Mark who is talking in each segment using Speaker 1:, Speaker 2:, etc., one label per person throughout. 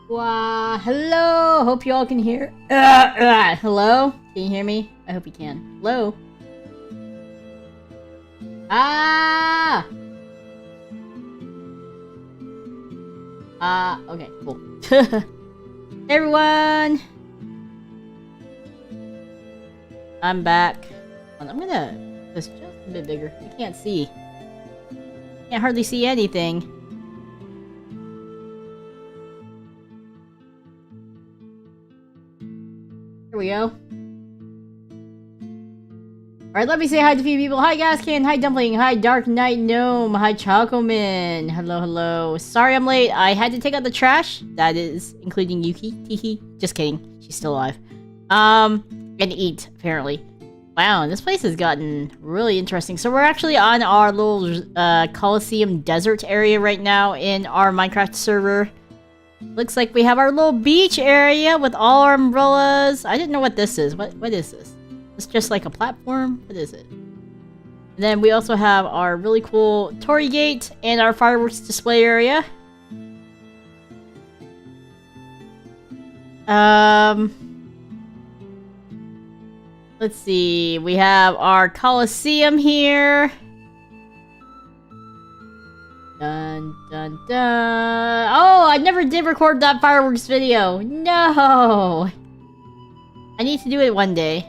Speaker 1: Hello! Hope you all can hear. Hello? Can you hear me? I hope you can. Hello? Ah! Okay, cool. Hey everyone! I'm back. I'm gonna this just a bit bigger. I can't see. Can't hardly see anything. Here we go. Alright, let me say hi to a few people. Hi Gaskin, hi Dumpling, hi Dark Knight Gnome, hi Chocoman. Hello, hello. Sorry I'm late. I had to take out the trash. That is including Yuki. Teehee. Just kidding. She's still alive. And eat, apparently. Wow, this place has gotten really interesting. So we're actually on our little Coliseum desert area right now in our Minecraft server. Looks like we have our little beach area with all our umbrellas. I didn't know what this is. What is this? It's just like a platform? What is it? And then we also have our really cool Torii Gate and our fireworks display area. Let's see. We have our Coliseum here. Dun dun dun. Oh, I never did record that fireworks video. No. I need to do it one day.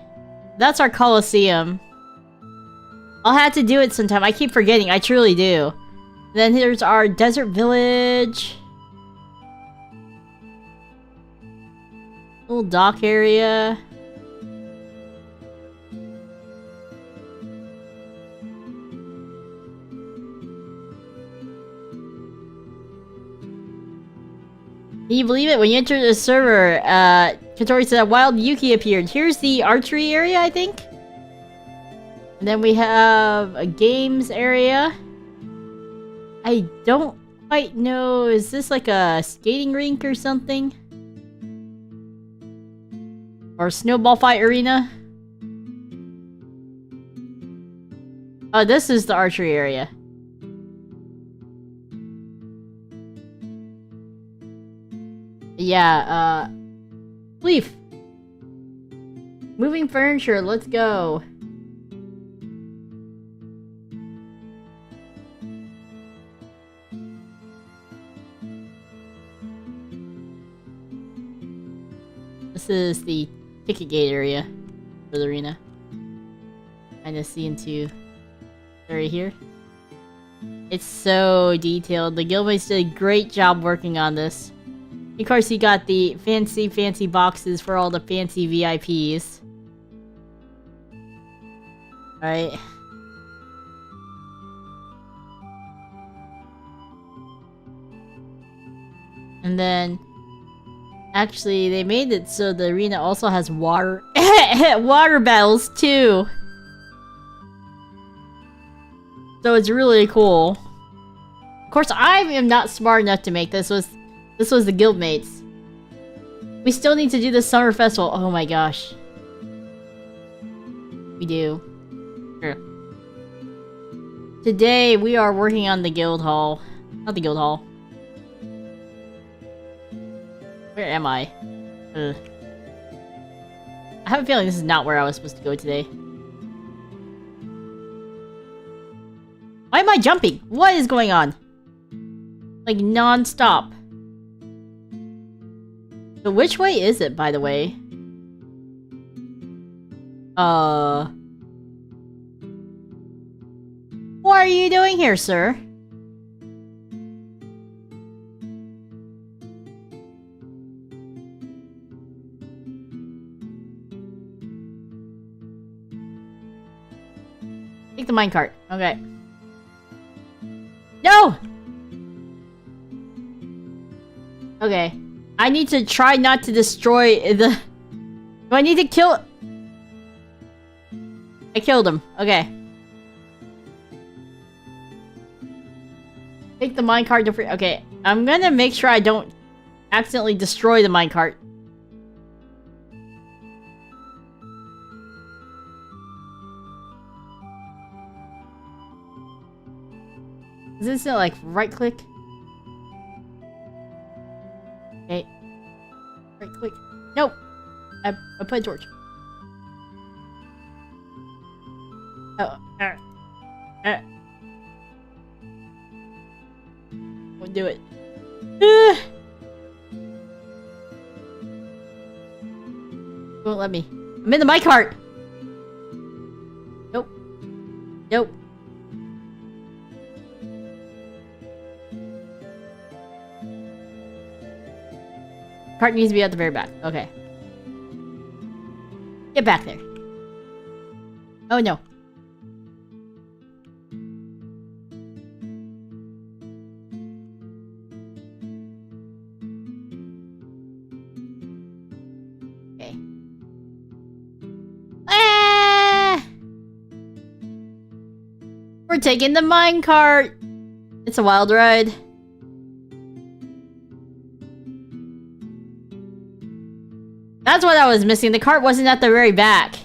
Speaker 1: That's our Coliseum. I'll have to do it sometime. I keep forgetting. I truly do. Then here's our desert village. Little dock area. Can you believe it? When you entered the server, Katori said a wild Yuki appeared. Here's the archery area, I think. And then we have a games area. I don't quite know. Is this like a skating rink or something? Or a snowball fight arena? Oh, this is the archery area. Yeah, Leaf. Moving furniture, let's go. This is the ticket gate area for the arena. Kinda see into area here. It's so detailed. The Guildmates did a great job working on this. Of course, you got the fancy boxes for all the fancy VIPs. Alright. And then, actually, they made it so the arena also has water water battles too. So it's really cool. Of course, I am not smart enough to make this. This was the Guildmates. We still need to do the summer festival. Oh my gosh. We do. Sure. Today, we are working on the guild hall. Not the guild hall. Where am I? Ugh. I have a feeling this is not where I was supposed to go today. Why am I jumping? What is going on? Like, non-stop. So which way is it, by the way? What are you doing here, sir? Take the minecart. Okay. No! Okay. I need to try not to destroy the... Do I need to kill... I killed him. Okay. Take the minecart to free... Okay. I'm gonna make sure I don't accidentally destroy the minecart. Is this like right click? Okay. Right, quick. Nope. I put a torch. Oh. We'll do it. Won't let me. I'm in the minecart! Nope. Nope. Cart needs to be at the very back. Okay. Get back there. Oh no. Okay. Ah! We're taking the minecart. It's a wild ride. That's what I was missing. The cart wasn't at the very back.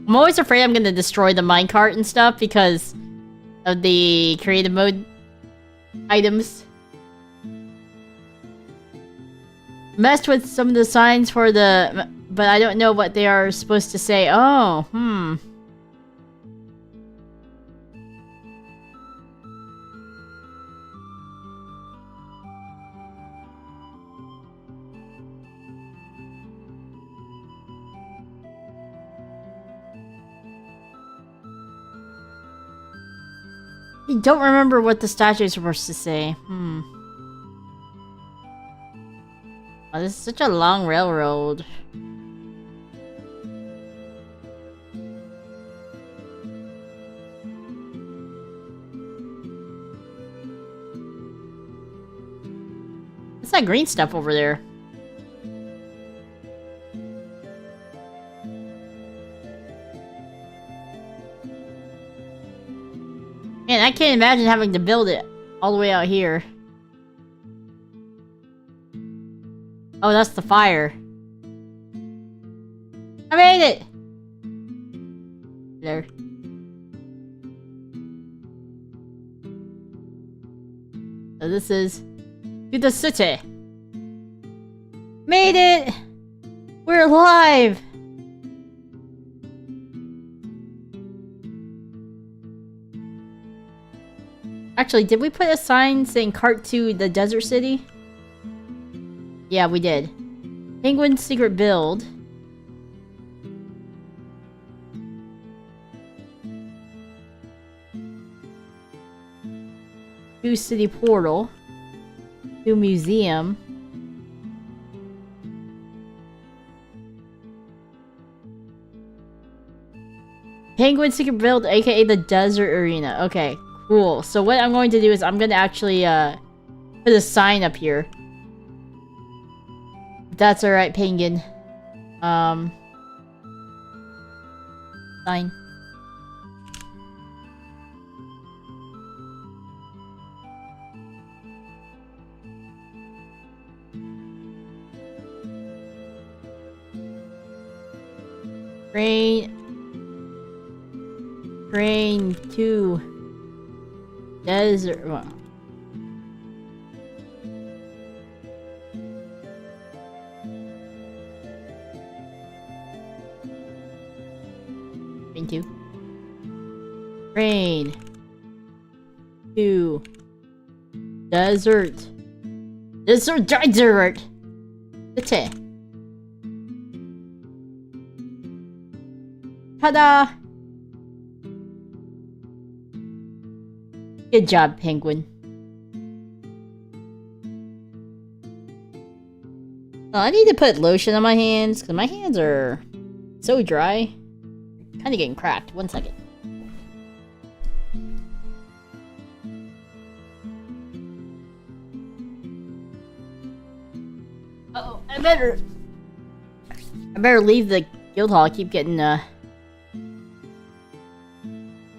Speaker 1: I'm always afraid I'm gonna destroy the minecart and stuff because of the creative mode items. Messed with some of the signs for the... but I don't know what they are supposed to say. Oh, I don't remember what the statue is supposed to say. Oh, this is such a long railroad. What's that green stuff over there? Man, I can't imagine having to build it all the way out here. Oh, that's the fire. I made it! There. So this is to the city. Made it! We're alive! Actually, did we put a sign saying cart to the desert city? Yeah, we did. Penguin's secret build. To city portal. To museum. Penguin's secret build, aka the desert arena. Okay, cool. So what I'm going to do is I'm going to actually put a sign up here. That's alright, Penguin. Sign. Train to desert. Well. Train to desert. Desert. Ta-da! Good job, Penguin. Oh, I need to put lotion on my hands because my hands are so dry. Kind of getting cracked. 1 second. Uh-oh, I better leave the guild hall. I keep getting what's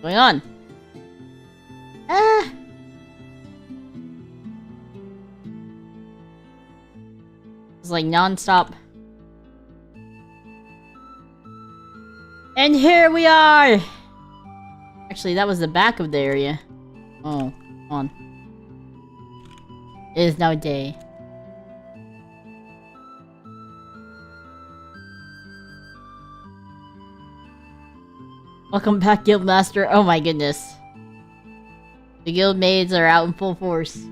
Speaker 1: going on? Ah. It's like non-stop. And here we are! Actually, that was the back of the area. Oh, on. It is now day. Welcome back, Guildmaster. Oh my goodness. The Guildmates are out in full force.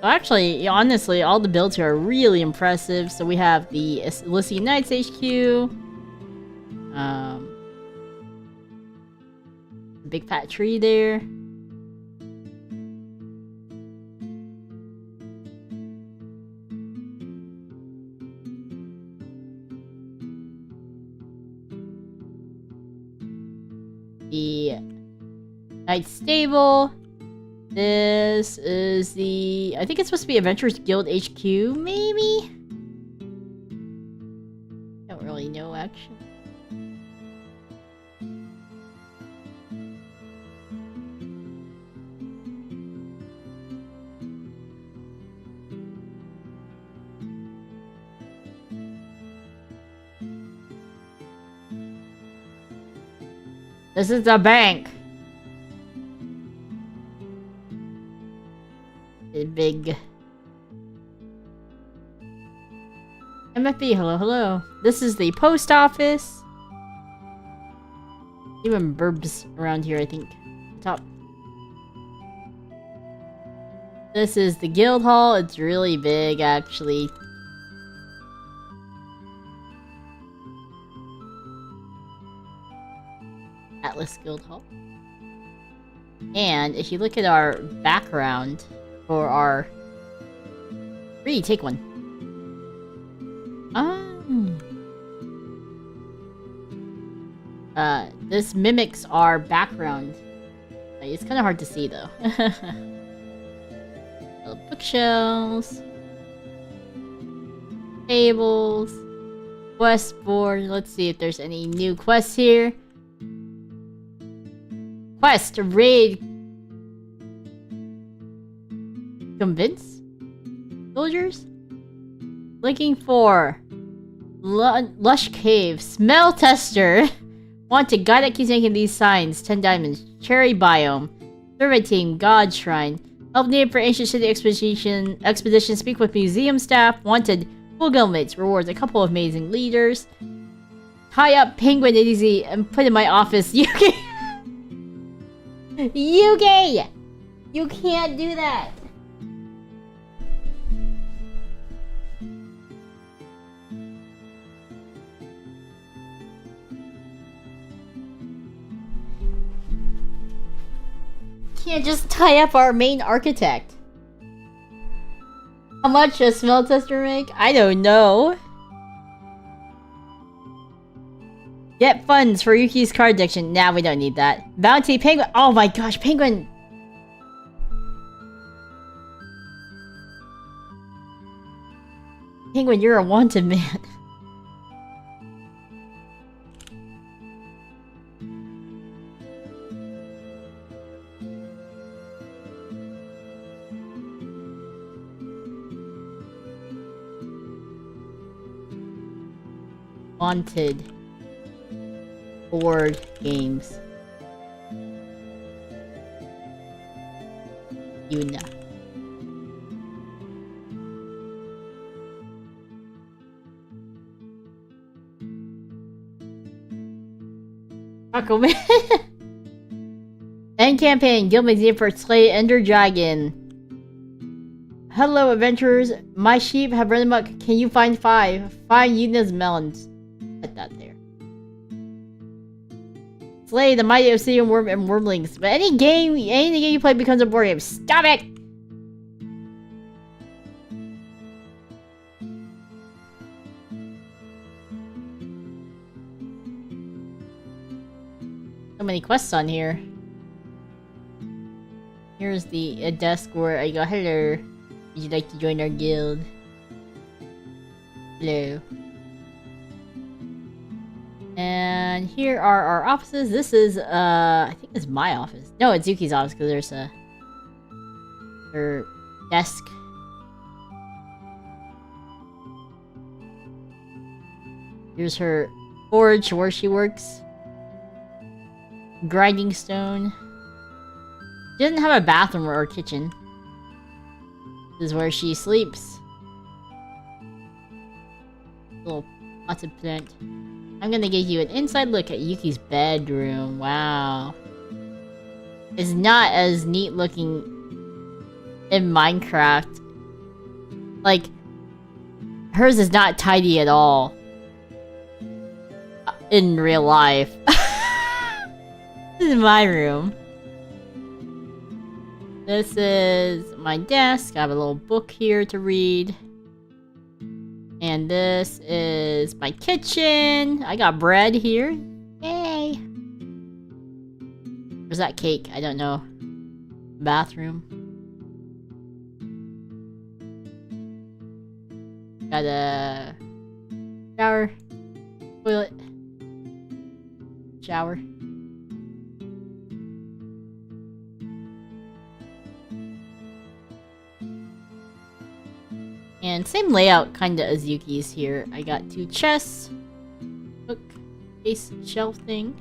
Speaker 1: Actually, honestly, all the builds here are really impressive. So we have the Elysian Knights HQ. Big fat tree there. The Knight Stable. This is the... I think it's supposed to be Adventurers Guild HQ, maybe? Don't really know, actually. This is the bank. The big MFB, hello, hello. This is the post office. Even burbs around here, I think. Top. This is the guild hall. It's really big, actually. Atlas Guild Hall. And if you look at our background for our... Really, take one. This mimics our background. It's kind of hard to see, though. Little bookshelves. Tables. Quest board. Let's see if there's any new quests here. Quest, raid. Convince? Soldiers? Looking for Lush Cave. Smell tester. Wanted guy that keeps making these signs. 10 diamonds. Cherry biome. Survey team. God shrine. Help needed for ancient city expedition. Speak with museum staff. Wanted full guildmates. Rewards. A couple of amazing leaders. Tie up penguin easy and put in my office. Yuki! Yuki! You can't do that. Can't just tie up our main architect. How much does smell tester make? I don't know. Get funds for Yuki's card addiction. Nah, we don't need that. Bounty penguin. Oh my gosh, penguin. Penguin, you're a wanted man. Wanted board games. Yuna. Taco Man. End campaign. Guildmates need for Slay Ender Dragon. Hello, adventurers. My sheep have run amok. Can you find 5? Find Yuna's melons. Put that there. Slay the mighty obsidian worm and wormlings. But any game you play becomes a board game. Stop it! So many quests on here. Here's a desk where I go, hello. Would you like to join our guild? Hello. And here are our offices. This is, I think this is my office. No, it's Yuki's office because there's a her desk. Here's her forge where she works. Grinding stone. She doesn't have a bathroom or a kitchen. This is where she sleeps. Little potted plant. I'm gonna give you an inside look at Yuki's bedroom. Wow. It's not as neat looking in Minecraft. Like, hers is not tidy at all. In real life. This is my room. This is my desk. I have a little book here to read. And this is my kitchen. I got bread here. Yay! Where's that cake? I don't know. Bathroom. Got a shower. Toilet. Shower. And same layout kinda as Yuki's here. I got 2 chests, book, case, shelf thing.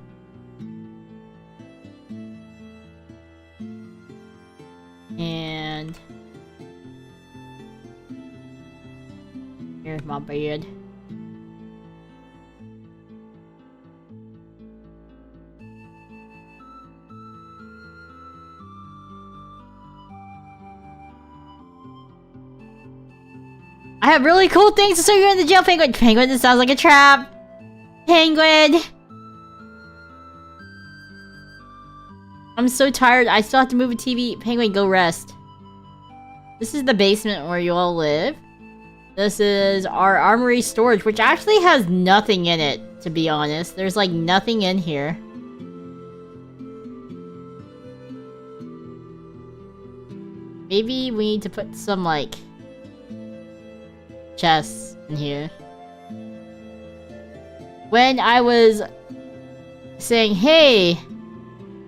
Speaker 1: And here's my bed. I have really cool things to show you in the jail, Penguin. Penguin, this sounds like a trap. Penguin! I'm so tired. I still have to move a TV. Penguin, go rest. This is the basement where you all live. This is our armory storage, which actually has nothing in it, to be honest. There's like nothing in here. Maybe we need to put some like chests in here. When I was saying, hey,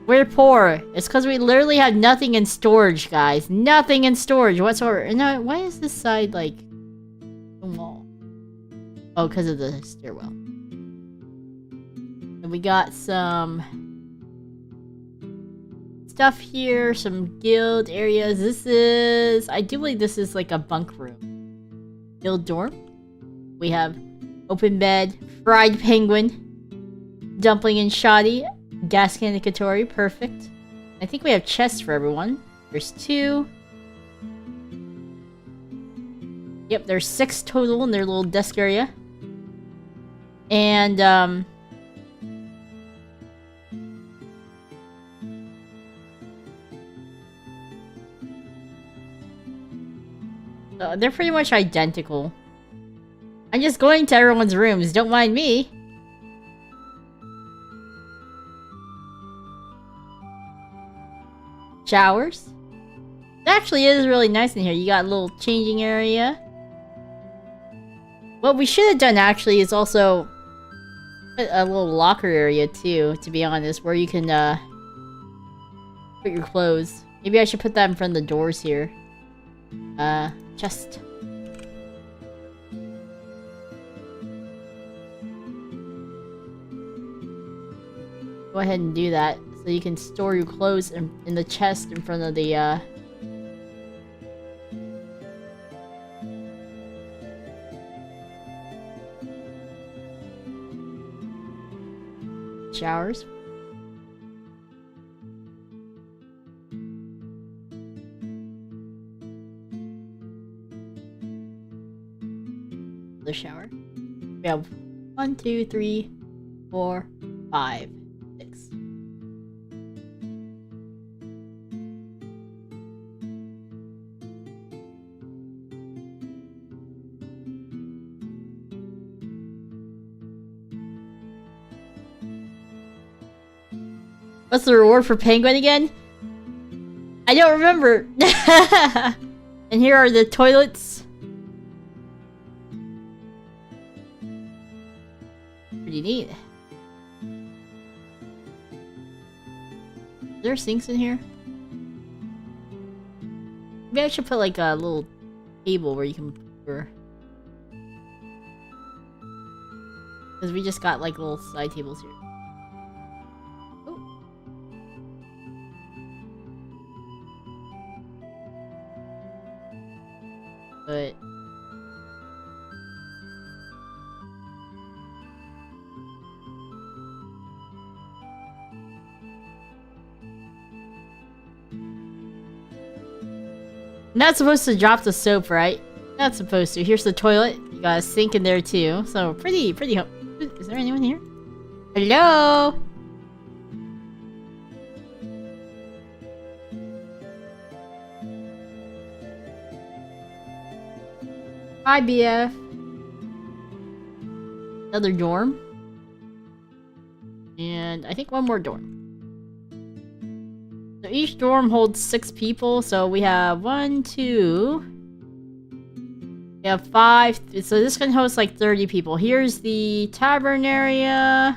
Speaker 1: we're poor, it's because we literally have nothing in storage, guys. Nothing in storage whatsoever. No, why is this side like a wall? Oh, because of the stairwell. And we got some stuff here, some guild areas. This is, I do believe this is like a bunk room. Guild dorm. We have open bed, fried penguin, dumpling and shoddy, gas can and Katori, perfect. I think we have chests for everyone. There's 2. Yep, there's 6 total in their little desk area. And they're pretty much identical. I'm just going to everyone's rooms, don't mind me. Showers. It actually is really nice in here. You got a little changing area. What we should have done actually is also put a little locker area too, to be honest, where you can put your clothes. Maybe I should put that in front of the doors here. Chest. Go ahead and do that, so you can store your clothes in the chest in front of the, showers. The shower. We have 1, 2, 3, 4, 5, 6. What's the reward for Penguin again? I don't remember. And here are the toilets. Pretty neat. Are there sinks in here? Maybe I should put like a little table where you can put. Because we just got like little side tables here. But not supposed to drop the soap, right? Not supposed to. Here's the toilet. You got a sink in there too. So pretty. Is there anyone here? Hello? Hi, BF. Another dorm. And I think one more dorm. So each dorm holds 6 people. So we have 1, 2. We have 5. So this can host like 30 people. Here's the tavern area.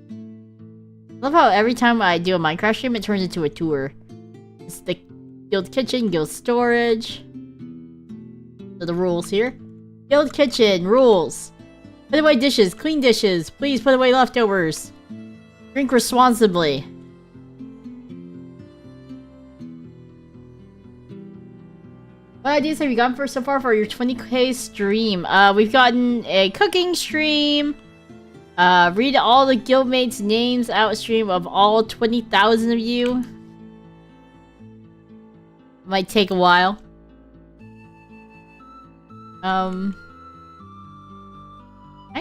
Speaker 1: I love how every time I do a Minecraft stream, it turns into a tour. It's the guild kitchen, guild storage. So the rules here. Guild kitchen, rules. Put away dishes, clean dishes. Please put away leftovers. Drink responsibly. What ideas have you gotten for so far for your 20k stream? We've gotten a cooking stream. Read all the guildmates' names out stream of all 20,000 of you. Might take a while. I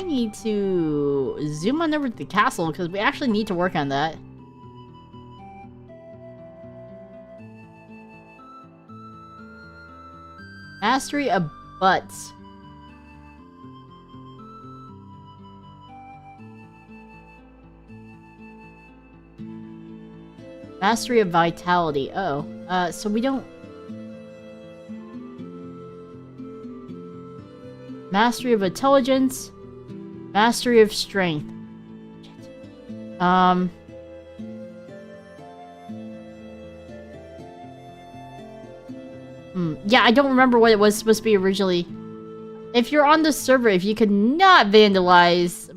Speaker 1: need to zoom on over to the castle because we actually need to work on that. Mastery of butts. Mastery of vitality. Oh, so we don't. Mastery of intelligence. Mastery of strength. Yeah, I don't remember what it was supposed to be originally. If you're on the server, if you could not vandalize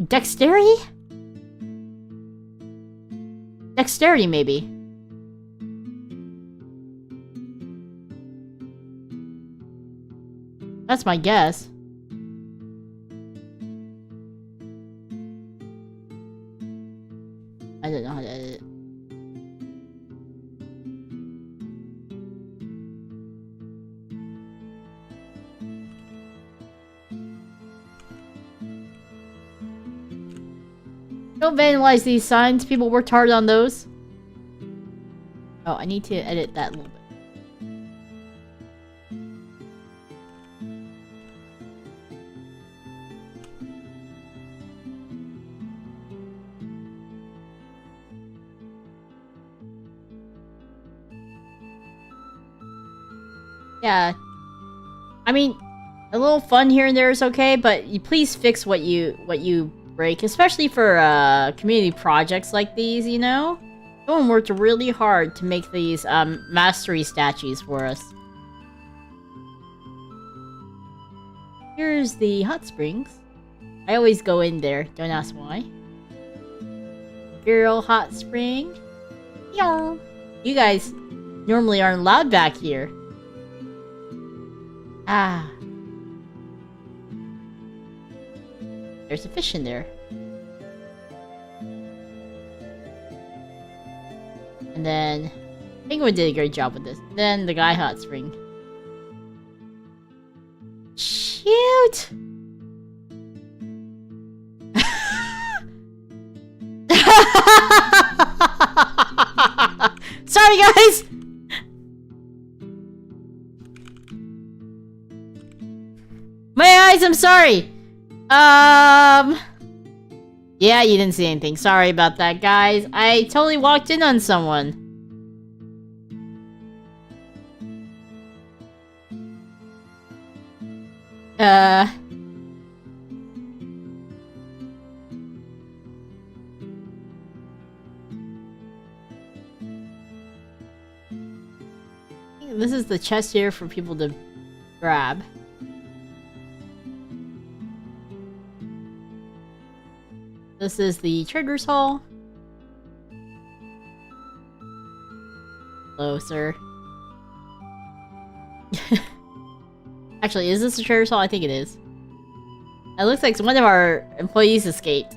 Speaker 1: dexterity? Dexterity, maybe. That's my guess. I don't know how to edit it. Don't vandalize these signs. People worked hard on those. Oh, I need to edit that a little bit. Yeah. I mean, a little fun here and there is okay, but you please fix what you break, especially for community projects like these, you know? Someone worked really hard to make these mastery statues for us. Here's the hot springs. I always go in there, don't ask why. Girl hot spring. Yo. You guys normally aren't allowed back here. Ah. There's a fish in there. And then Penguin did a great job with this. Then the guy hot spring. Shoot! Sorry guys! My eyes, I'm sorry! Yeah, you didn't see anything. Sorry about that, guys. I totally walked in on someone. this is the chest here for people to grab. This is the trader's hall. Hello, sir. Actually, is this the trader's hall? I think it is. It looks like one of our employees escaped.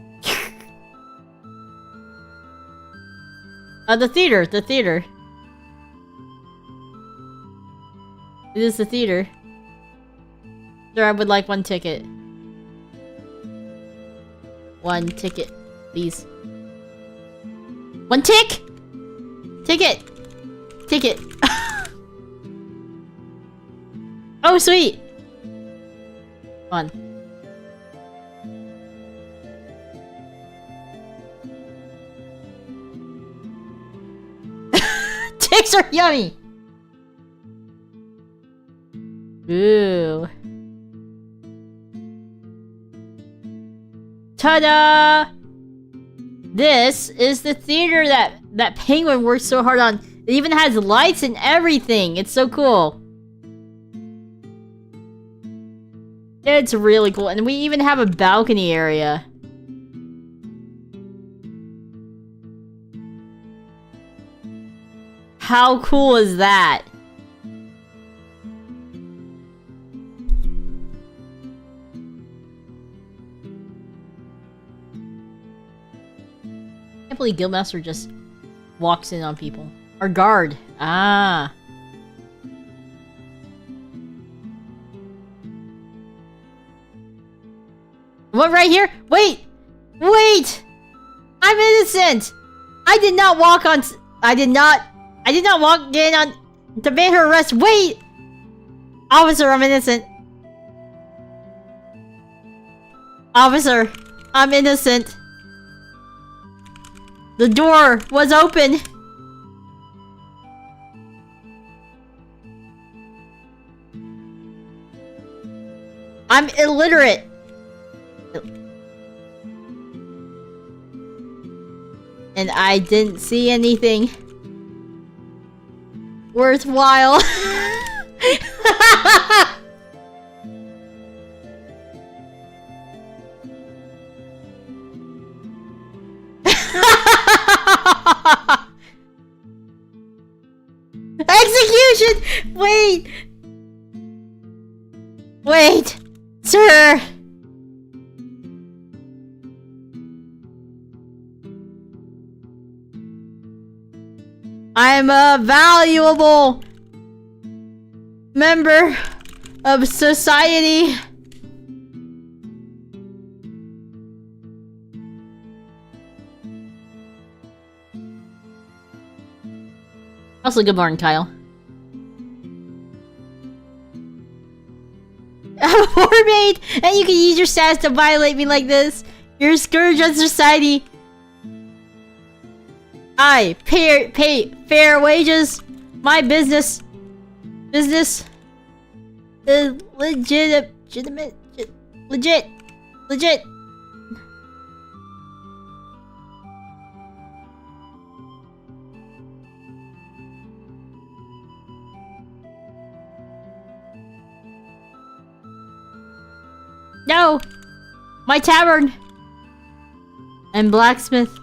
Speaker 1: The theater, the theater. It is the theater. Sir, I would like one ticket. One ticket, please. One tick! Ticket! Ticket! Oh, sweet! Fun. Ticks are yummy! Ooh. Ta-da! This is the theater that Penguin worked so hard on. It even has lights and everything. It's so cool. It's really cool. And we even have a balcony area. How cool is that? I can't believe Guildmaster just walks in on people. Our guard. Ah. What, right here? Wait! Wait! I'm innocent! I did not walk on... I did not walk in on... demand her arrest. Wait! Officer, I'm innocent. Officer, I'm innocent. The door was open. I'm illiterate. And I didn't see anything worthwhile. Execution! Wait! Wait! Sir! I'm a valuable member of society. Also, good morning, Kyle. I'm a mermaid, and you can use your status to violate me like this. You're a scourge on society. I pay fair wages. My business is legit. No! My tavern! And blacksmith.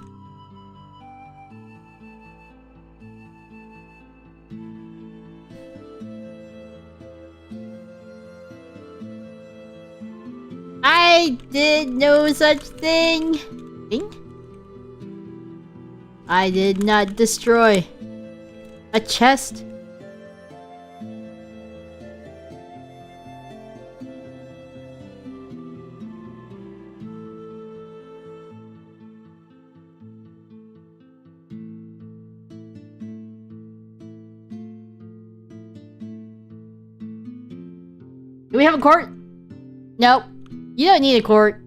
Speaker 1: I did no such thing. I did not destroy a chest. Do we have a court? Nope. You don't need a court.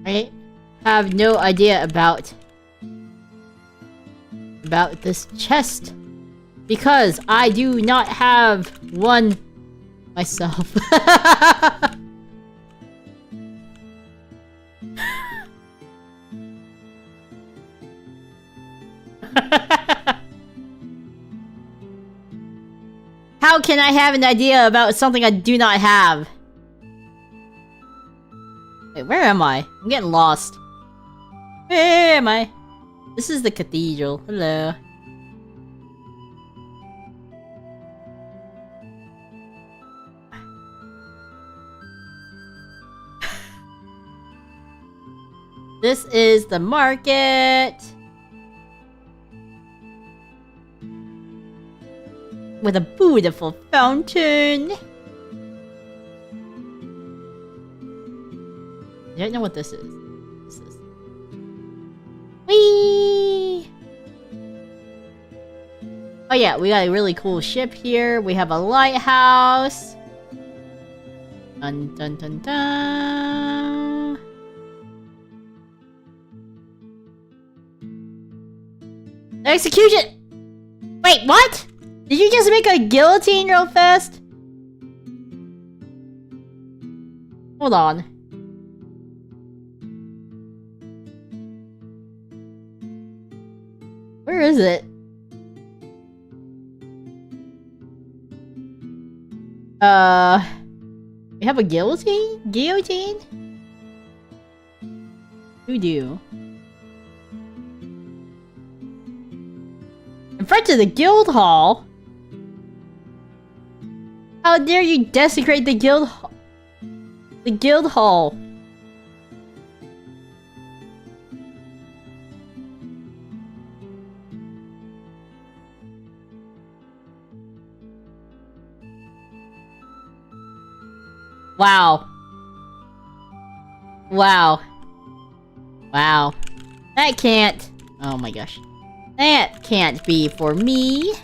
Speaker 1: I have no idea about this chest because I do not have one myself. How can I have an idea about something I do not have? Wait, where am I? I'm getting lost. Where am I? This is the cathedral. Hello. This is the market. With a beautiful fountain. I don't know what this is. What's this? Whee! Oh yeah, we got a really cool ship here. We have a lighthouse. Dun dun dun dun. Execution! Wait, what? Did you just make a guillotine real fast? Hold on. Where is it? We have a guillotine? Guillotine? Who do? In front of the guild hall? How dare you desecrate the guild hall? The guild hall. Wow. Wow. Wow. That can't... Oh my gosh. That can't be for me.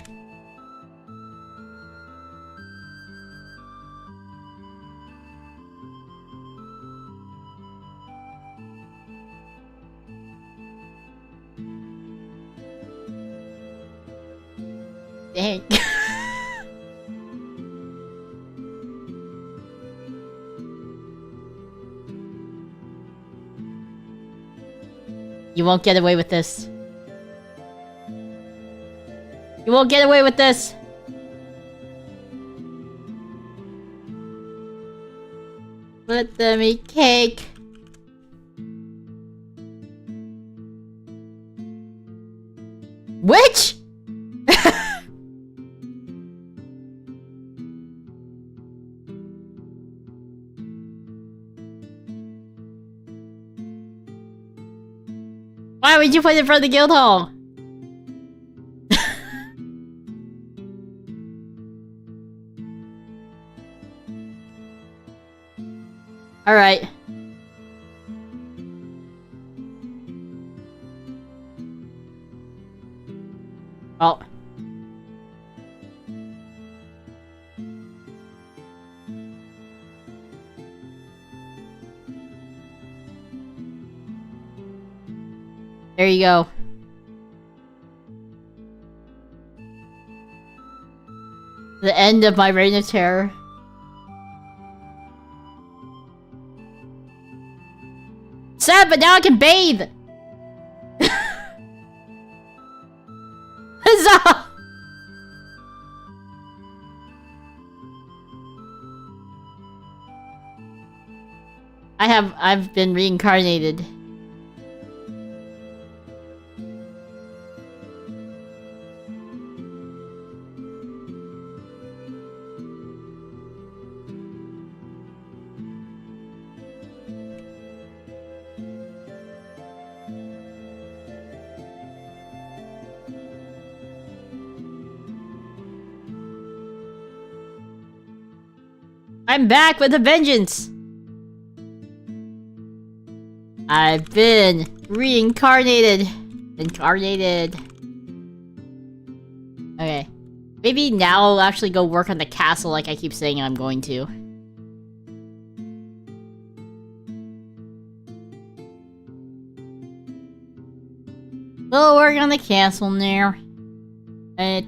Speaker 1: Dang. You won't get away with this. You won't get away with this. Let them eat cake. Witch? Why would you put it in front of the guild hall? Alright. Oh. There you go. The end of my reign of terror. Sad, but now I can bathe! Huzzah! I've been reincarnated. I'm back with a vengeance! I've been reincarnated. Incarnated. Okay. Maybe now I'll actually go work on the castle like I keep saying I'm going to. We'll work on the castle now. I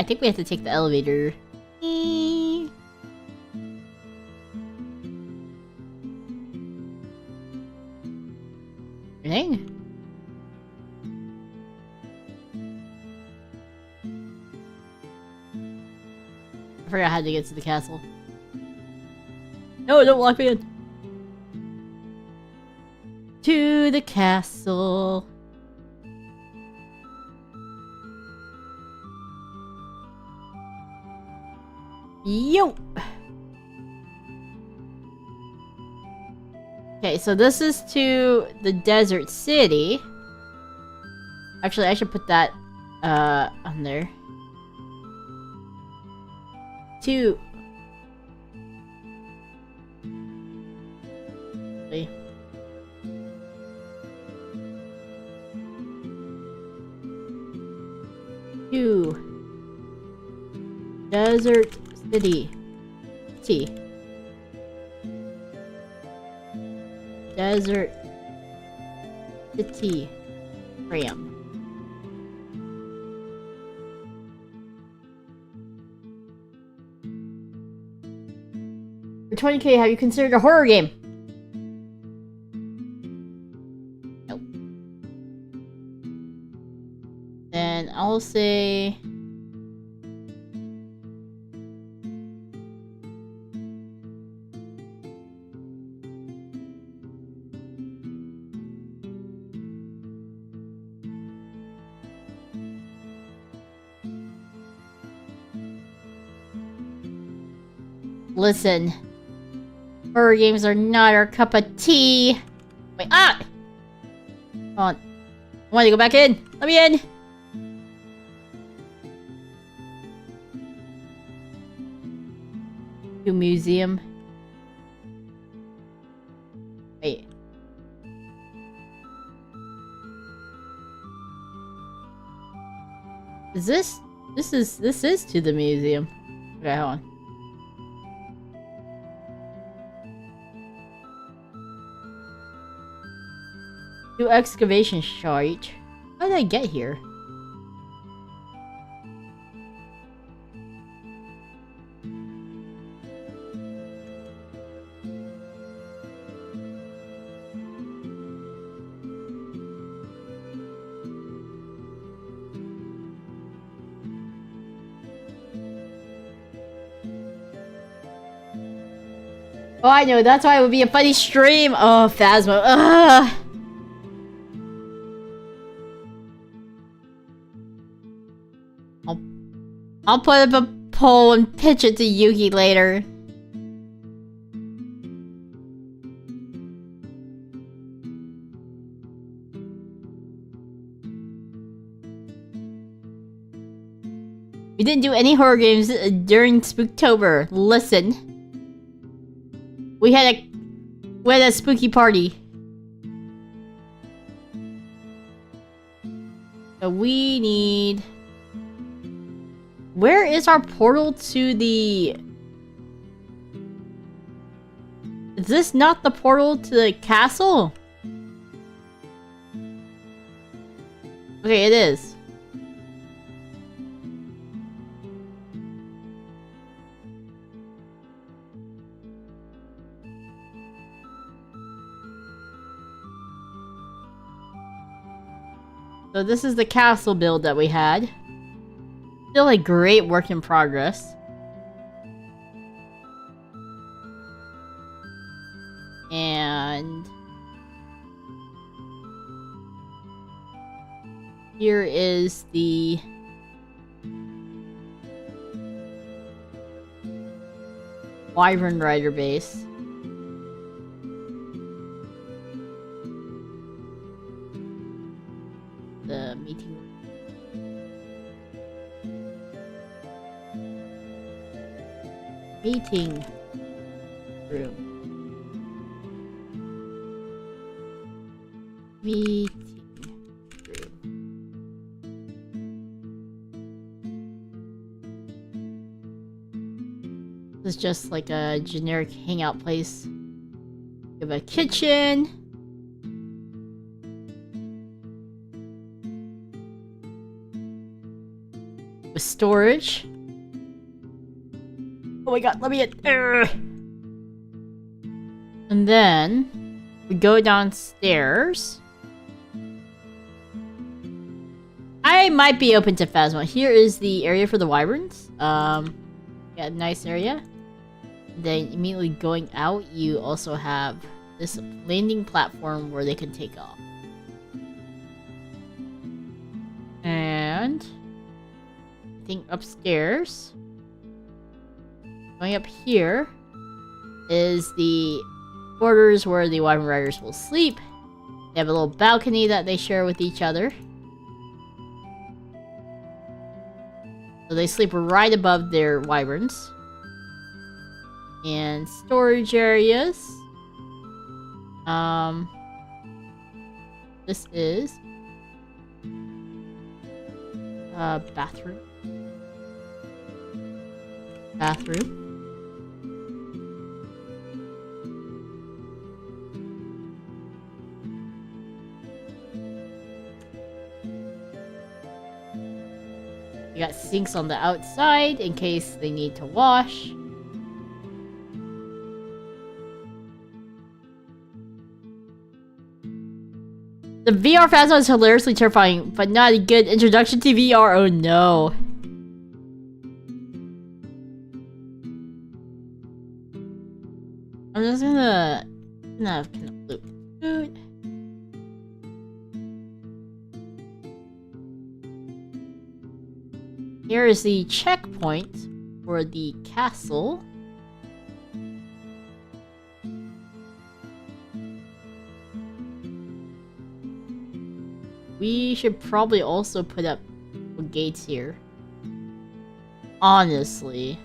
Speaker 1: think we have to take the elevator. thing? I forgot how to get to the castle. No, don't lock me in. To the castle. Yo! Okay, so this is to the desert city. Actually, I should put that on there. To desert city. Desert city Ram. For 20k, have you considered a horror game? Nope. Then I'll say... Listen, horror games are not our cup of tea. Wait, ah! Come on. I want to go back in. Let me in. To museum. Wait. Is this? This is to the museum. Okay, hold on. New excavation site. How did I get here? Oh, I know. That's why it would be a funny stream. Oh, Phasmo. Ugh. I'll put up a poll and pitch it to Yuki later. We didn't do any horror games during Spooktober. Listen. We had a spooky party. So we need... Where is our portal to the... Is this not the portal to the castle? Okay, it is. So this is the castle build that we had. Still a great work in progress. And here is the Wyvern Rider base. The meeting room. Meeting room. This is just like a generic hangout place. We have a kitchen. With storage. Oh my god, let me in. And then we go downstairs. I might be open to Phasma. Here is the area for the wyverns. Yeah, nice area. Then immediately going out, you also have this landing platform where they can take off. And I think upstairs, going up here, is the quarters where the wyvern riders will sleep. They have a little balcony that they share with each other. So they sleep right above their wyverns. And storage areas. This is bathroom. You got sinks on the outside in case they need to wash. The VR Phasma is hilariously terrifying, but not a good introduction to VR. Oh no. I'm just gonna loop food. Here is the checkpoint for the castle. We should probably also put up gates here. Honestly.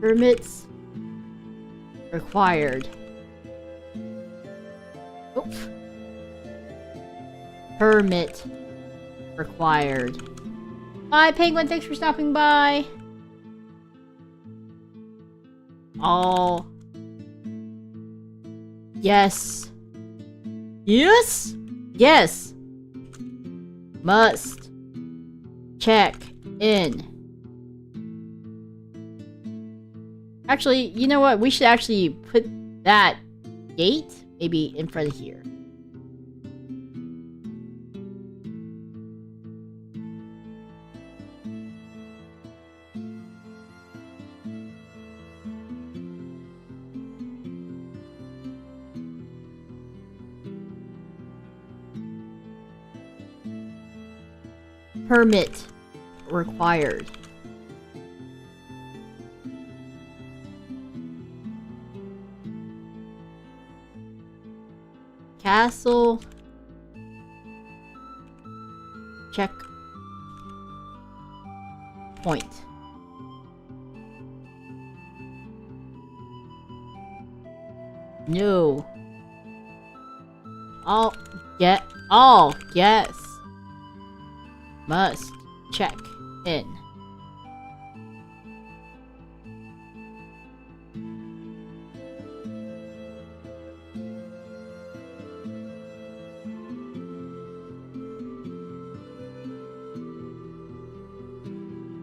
Speaker 1: Permits required. Oof. Permit required. Bye, Penguin. Thanks for stopping by. Oh. Yes. Yes? Yes. Must check in. Actually, you know what? We should actually put that gate maybe in front of here. Permit required. Castle. Check. Point. No. All yes. Must check in.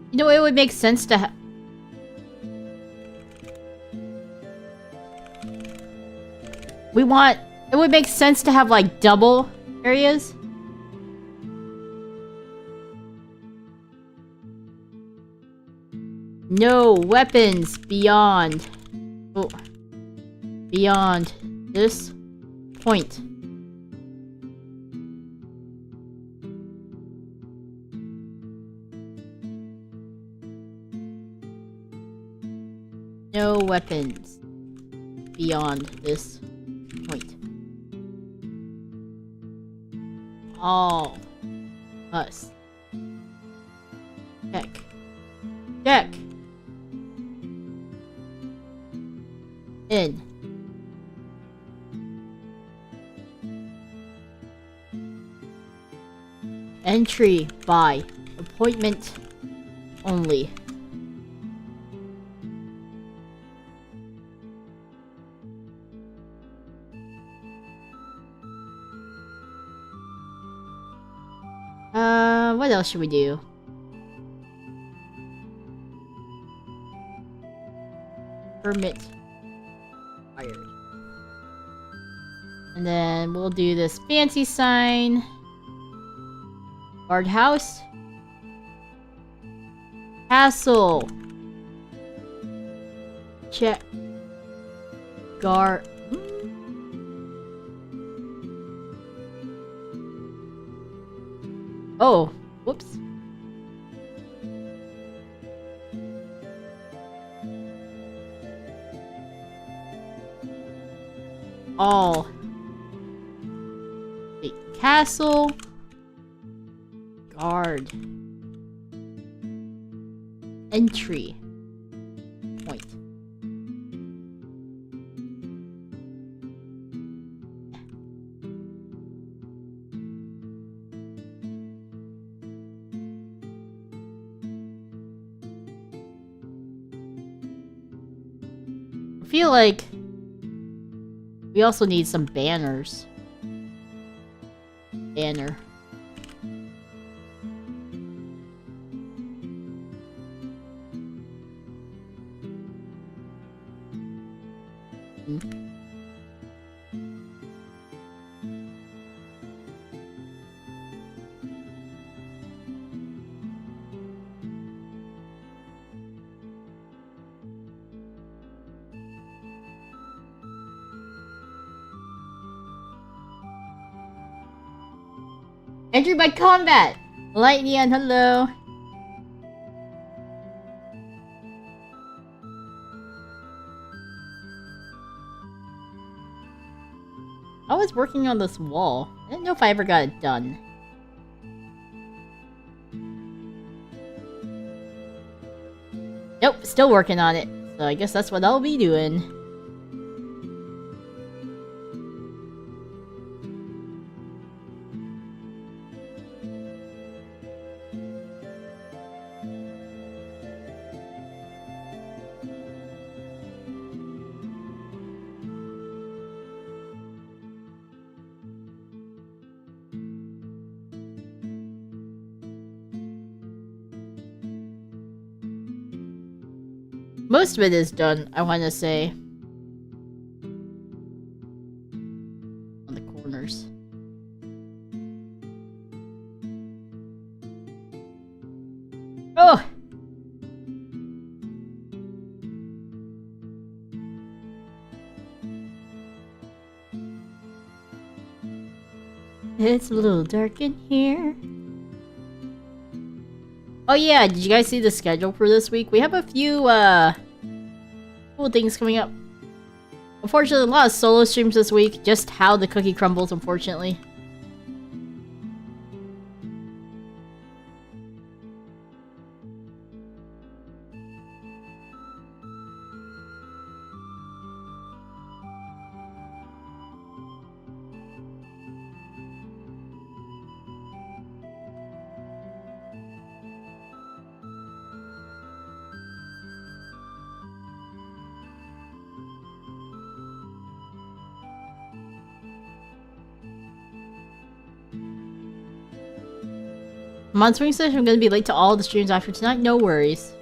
Speaker 1: You know, it would make sense to have... It would make sense to have, like, double areas. No weapons beyond... Oh. Beyond this point. No weapons beyond this point. all us. Check. Check. In. Entry by appointment only. What else should we do? Permit required. And then we'll do this fancy sign. Guardhouse. Castle. Check. Guard. Oh, whoops. All. Wait, castle. Guard. Entry. Point. I feel like we also need some banners. Banner. Entry by combat! Lightning, hello! I was working on this wall. I didn't know if I ever got it done. Nope, still working on it. So I guess that's what I'll be doing. Most of it is done, I want to say. On the corners. Oh! It's a little dark in here. Oh yeah, did you guys see the schedule for this week? We have a few, cool things coming up. Unfortunately, a lot of solo streams this week. Just how the cookie crumbles, unfortunately. I'm on swing session. I'm gonna be late to all the streams after tonight. No worries.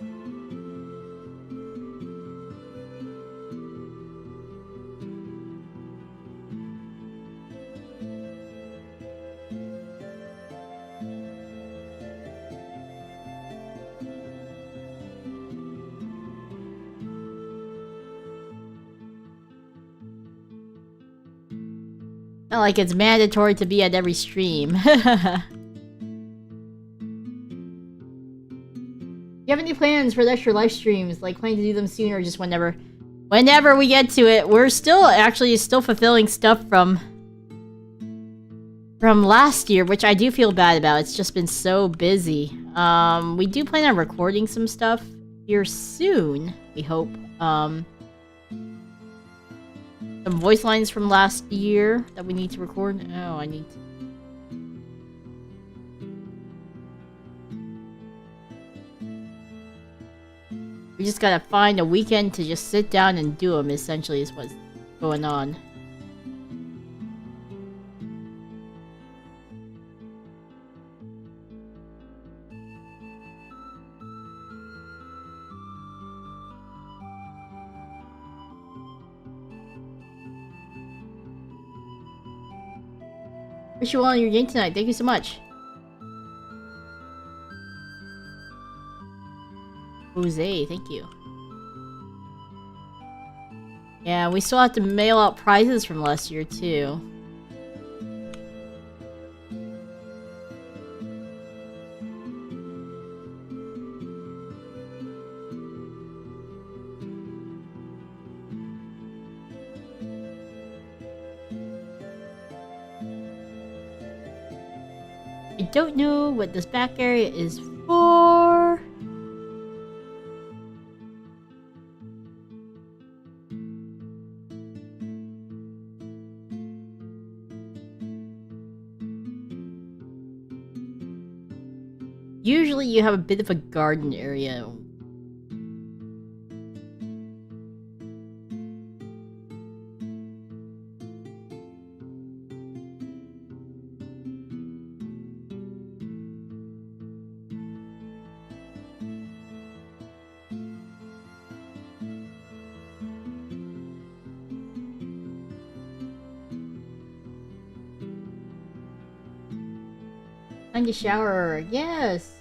Speaker 1: Not like it's mandatory to be at every stream. Do you have any plans for the extra live streams? Like planning to do them soon or just whenever? Whenever we get to it. We're still fulfilling stuff from from last year, which I do feel bad about. It's just been so busy. We do plan on recording some stuff here soon, we hope. Some voice lines from last year that we need to record. Oh, I need to... We just gotta find a weekend to just sit down and do them, essentially, is what's going on. Wish you well on your game tonight. Thank you so much. Jose, thank you. Yeah, we still have to mail out prizes from last year, too. I don't know what this back area is for. Usually you have a bit of a garden area. Time to shower, yes!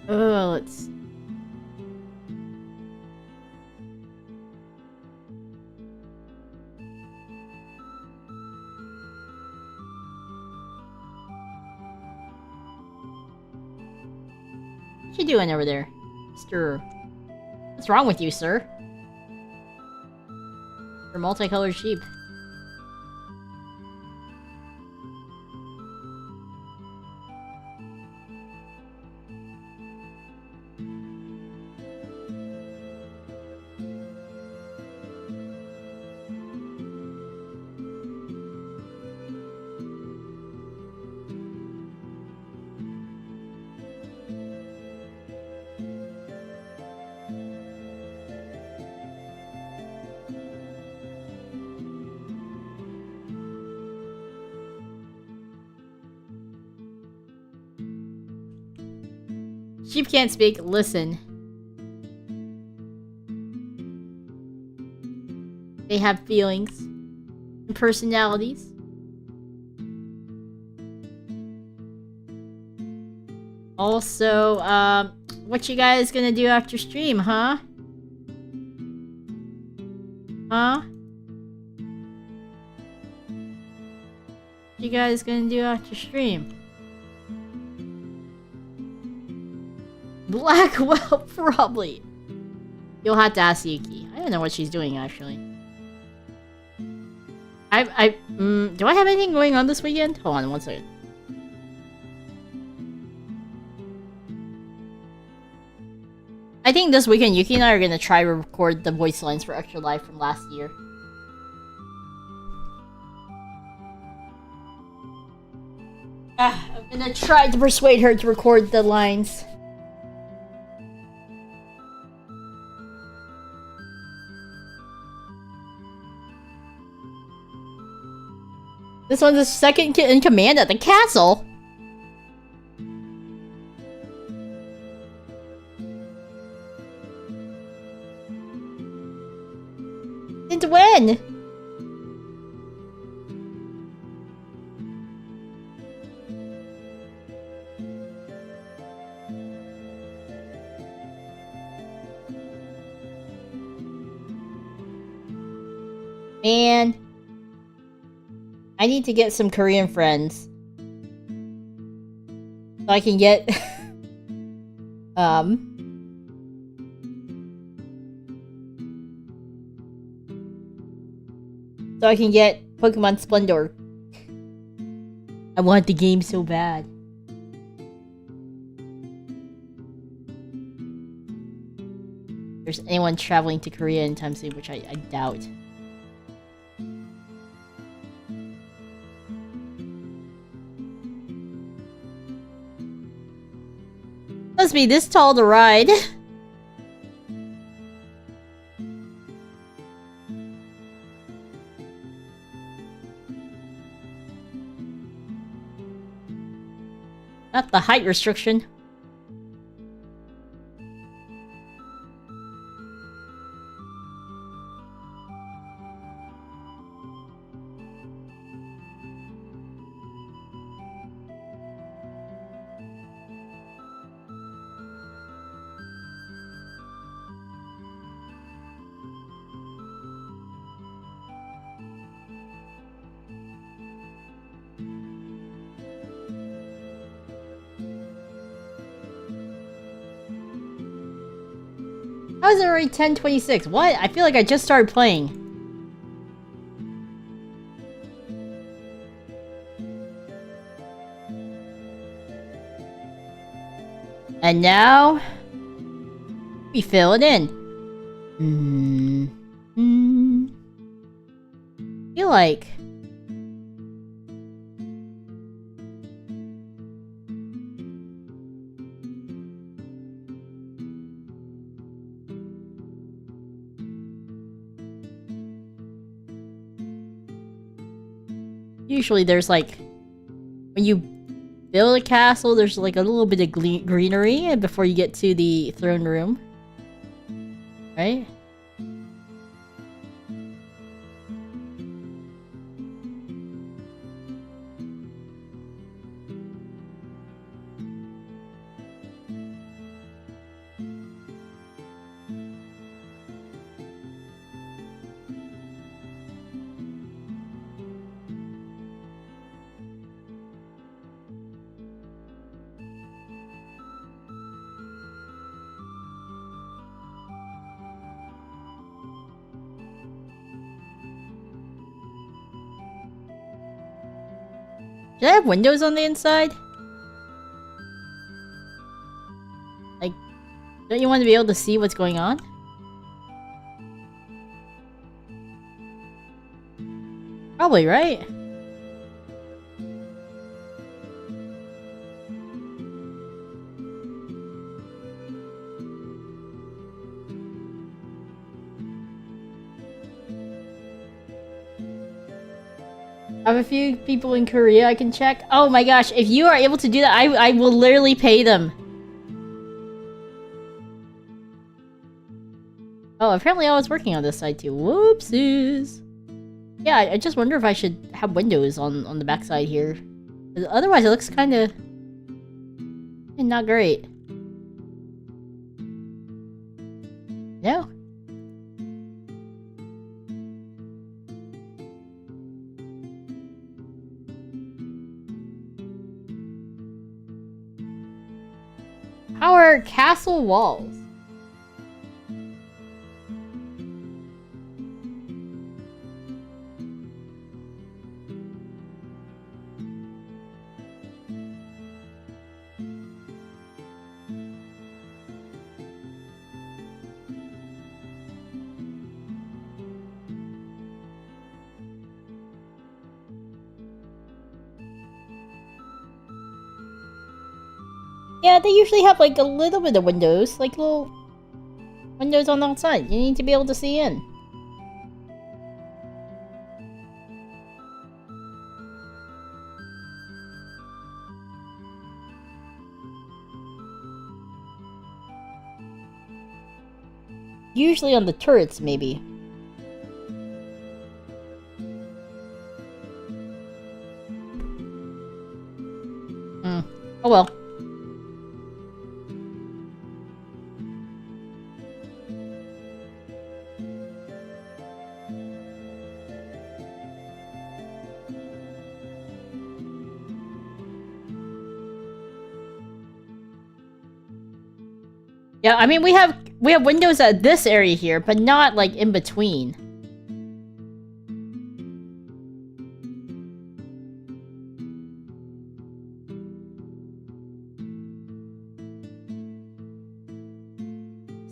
Speaker 1: Oh, let's... What you doing over there, Mr.? What's wrong with you, sir? Your multicolored sheep. Sheep can't speak, listen. They have feelings and personalities. Also, what you guys gonna do after stream, huh? Huh? What you guys gonna do after stream? Blackwell, probably. You'll have to ask Yuki. I don't know what she's doing, actually. Do I have anything going on this weekend? Hold on one second. I think this weekend Yuki and I are gonna try to record the voice lines for Extra Life from last year. I'm gonna try to persuade her to record the lines. This one's the second in command at the castle. Since when? Man. I need to get some Korean friends. So I can get... so I can get Pokemon Splendor. I want the game so bad. If there's anyone traveling to Korea anytime soon, which I doubt. Must be this tall to ride. Not the height restriction. How is it already 10:26? What? I feel like I just started playing. And now we fill it in. Feel like usually there's like, when you build a castle, there's like a little bit of greenery before you get to the throne room. Right? Did I have windows on the inside? Like, don't you want to be able to see what's going on? Probably, right? I have a few people in Korea I can check. Oh my gosh, if you are able to do that, I will literally pay them. Oh, apparently I was working on this side too. Whoopsies. Yeah, I just wonder if I should have windows on the backside here. Otherwise it looks kind of not great. No? Our castle walls. Yeah, they usually have like a little bit of windows, like little windows on the outside. You need to be able to see in. Usually on the turrets, maybe. Oh well. Yeah, I mean we have windows at this area here, but not like in between.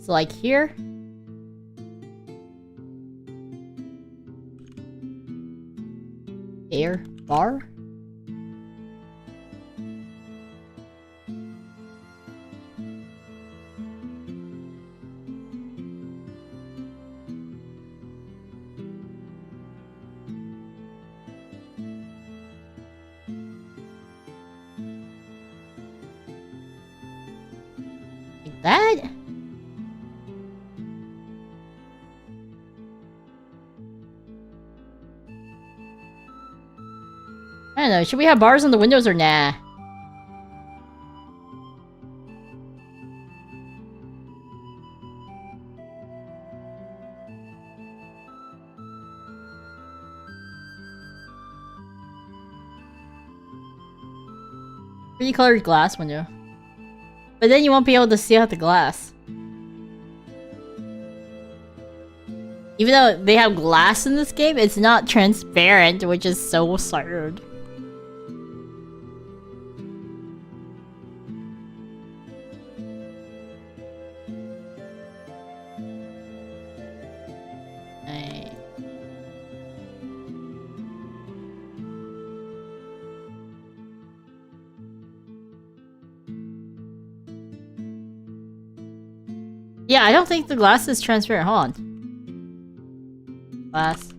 Speaker 1: So like here. Air bar. Like that? I don't know, should we have bars on the windows or nah? Pretty colored glass window. But then you won't be able to see out the glass. Even though they have glass in this game, it's not transparent, which is so absurd. Yeah, I don't think the glass is transparent. Hold on. Glass.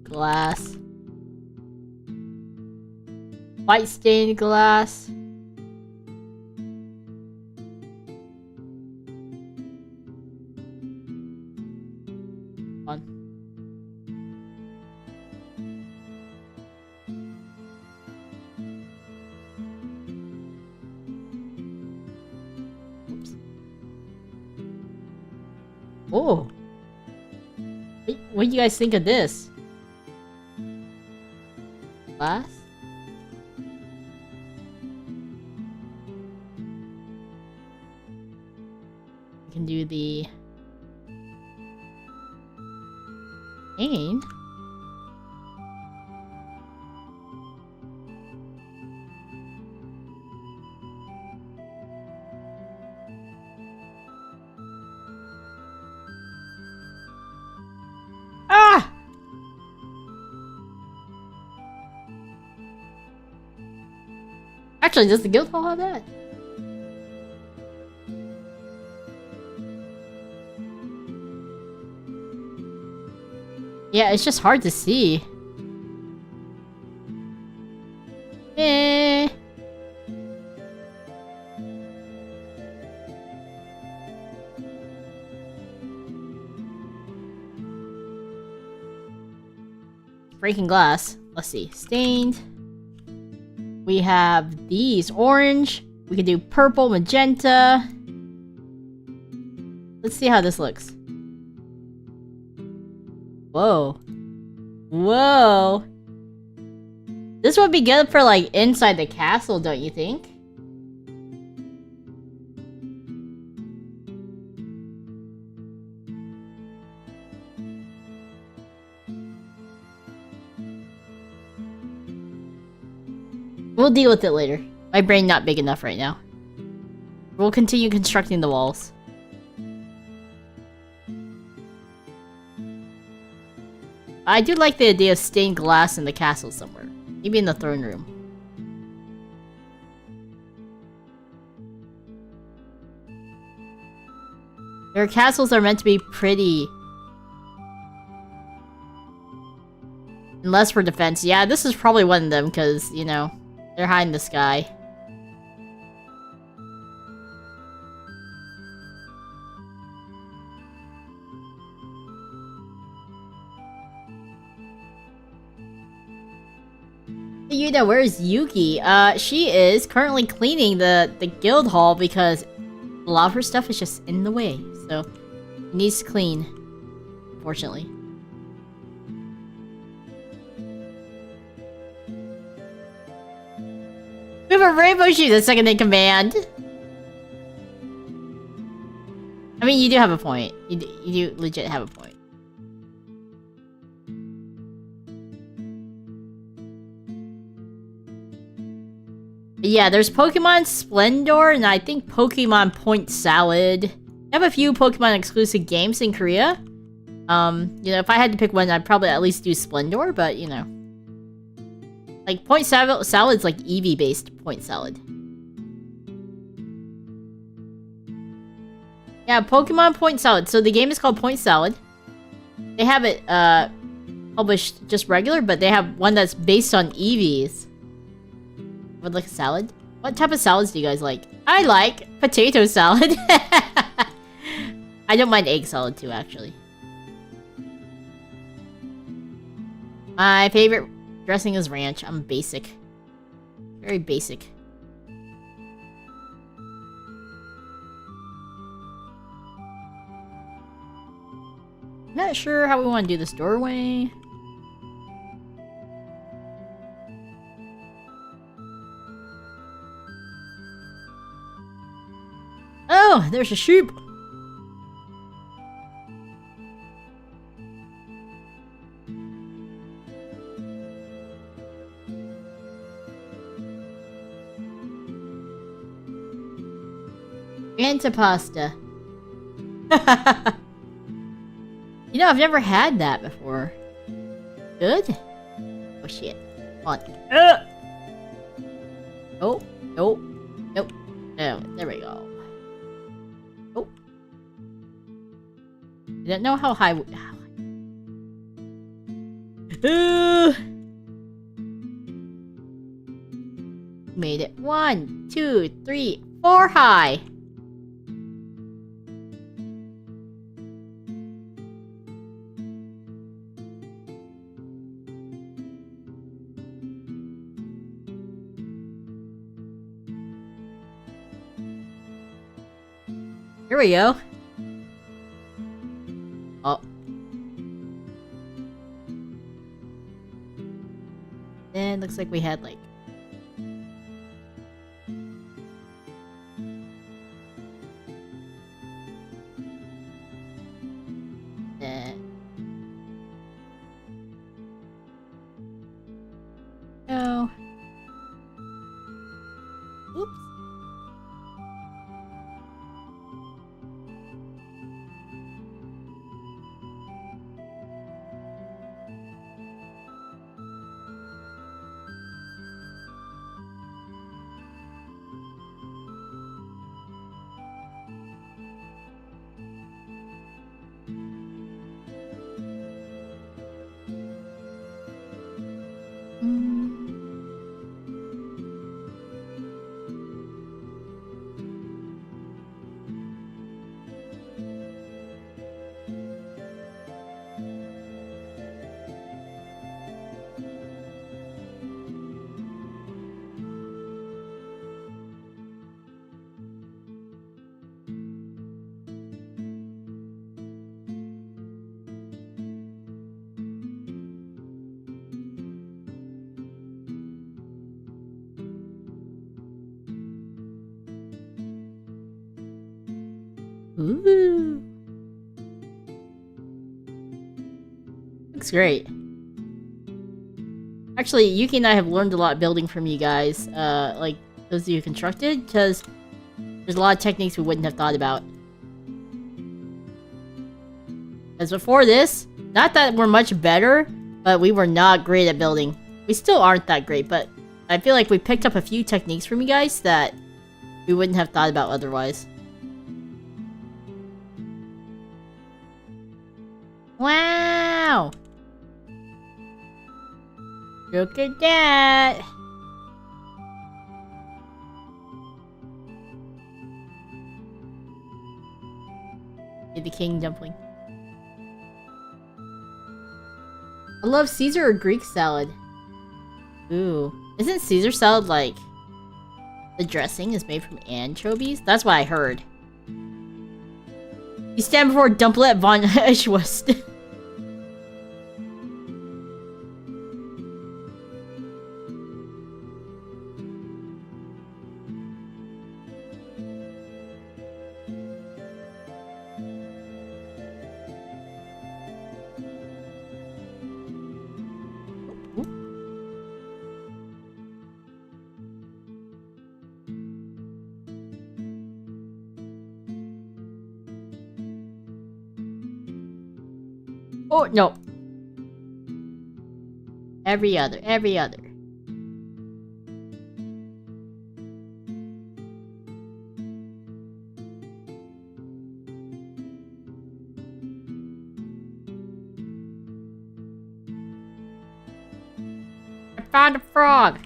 Speaker 1: Glass. White stained glass. Oh. What do you guys think of this? Glass? We can do the pane. Ah! Actually, does the guild hall have that? Yeah, it's just hard to see. Eh. Breaking glass. Let's see. Stained. We have these. Orange. We can do purple, magenta. Let's see how this looks. Whoa. Whoa. This would be good for, like, inside the castle, don't you think? We'll deal with it later. My brain not big enough right now. We'll continue constructing the walls. I do like the idea of stained glass in the castle somewhere. Maybe in the throne room. Their castles are meant to be pretty. Unless for defense. Yeah, this is probably one of them because, you know, they're high in the sky. Yuna, where's Yuki? She is currently cleaning the guild hall because a lot of her stuff is just in the way. So, it needs to clean. Unfortunately. We have a rainbow shoe that's second in command. I mean, you do have a point. You do legit have a point. Yeah, there's Pokemon Splendor and I think Pokemon Point Salad. I have a few Pokemon exclusive games in Korea. You know, if I had to pick one, I'd probably at least do Splendor, but you know. Like, Point Salad's like Eevee-based Point Salad. Yeah, Pokemon Point Salad. So the game is called Point Salad. They have it, published just regular, but they have one that's based on Eevees. Would like a salad? What type of salads do you guys like? I like potato salad. I don't mind egg salad too, actually. My favorite dressing is ranch. I'm basic. Very basic. Not sure how we want to do this doorway. Oh, there's a sheep. Antipasta. You know, I've never had that before. Good? Oh shit. Come on. Oh, nope. Nope. No, there we go. Oh. I don't know how high. Made it 1, 2, 3, 4 high. Here we go. Oh. Then looks like we had like oh. Oops. Ooh. Looks great. Actually, Yuki and I have learned a lot building from you guys. Like, those of you who constructed, because there's a lot of techniques we wouldn't have thought about. As before this, not that we're much better, but we were not great at building. We still aren't that great, but I feel like we picked up a few techniques from you guys that we wouldn't have thought about otherwise. Wow! Look at that! The king dumpling. I love Caesar or Greek salad. Ooh. Isn't Caesar salad like... the dressing is made from anchovies? That's what I heard. You stand before Dumplet von Eschwest. Oh, no. Every other. I found a frog.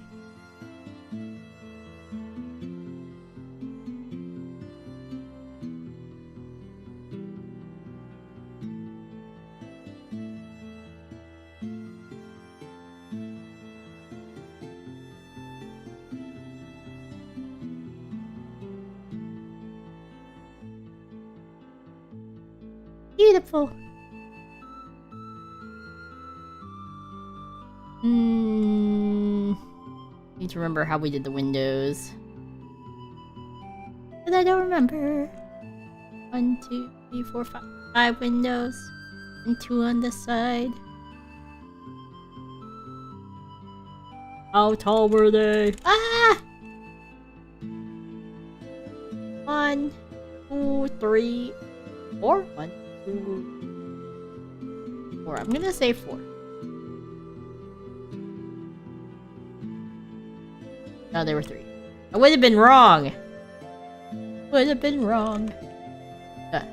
Speaker 1: Beautiful. Need to remember how we did the windows. But I don't remember. 1, 2, 3, 4, 5 windows. And 2 on the side. How tall were they? Ah! 1, 2, 3, 4. 1, 2, 4. I'm gonna say 4. No, there were 3. I would have been wrong. Would have been wrong. That.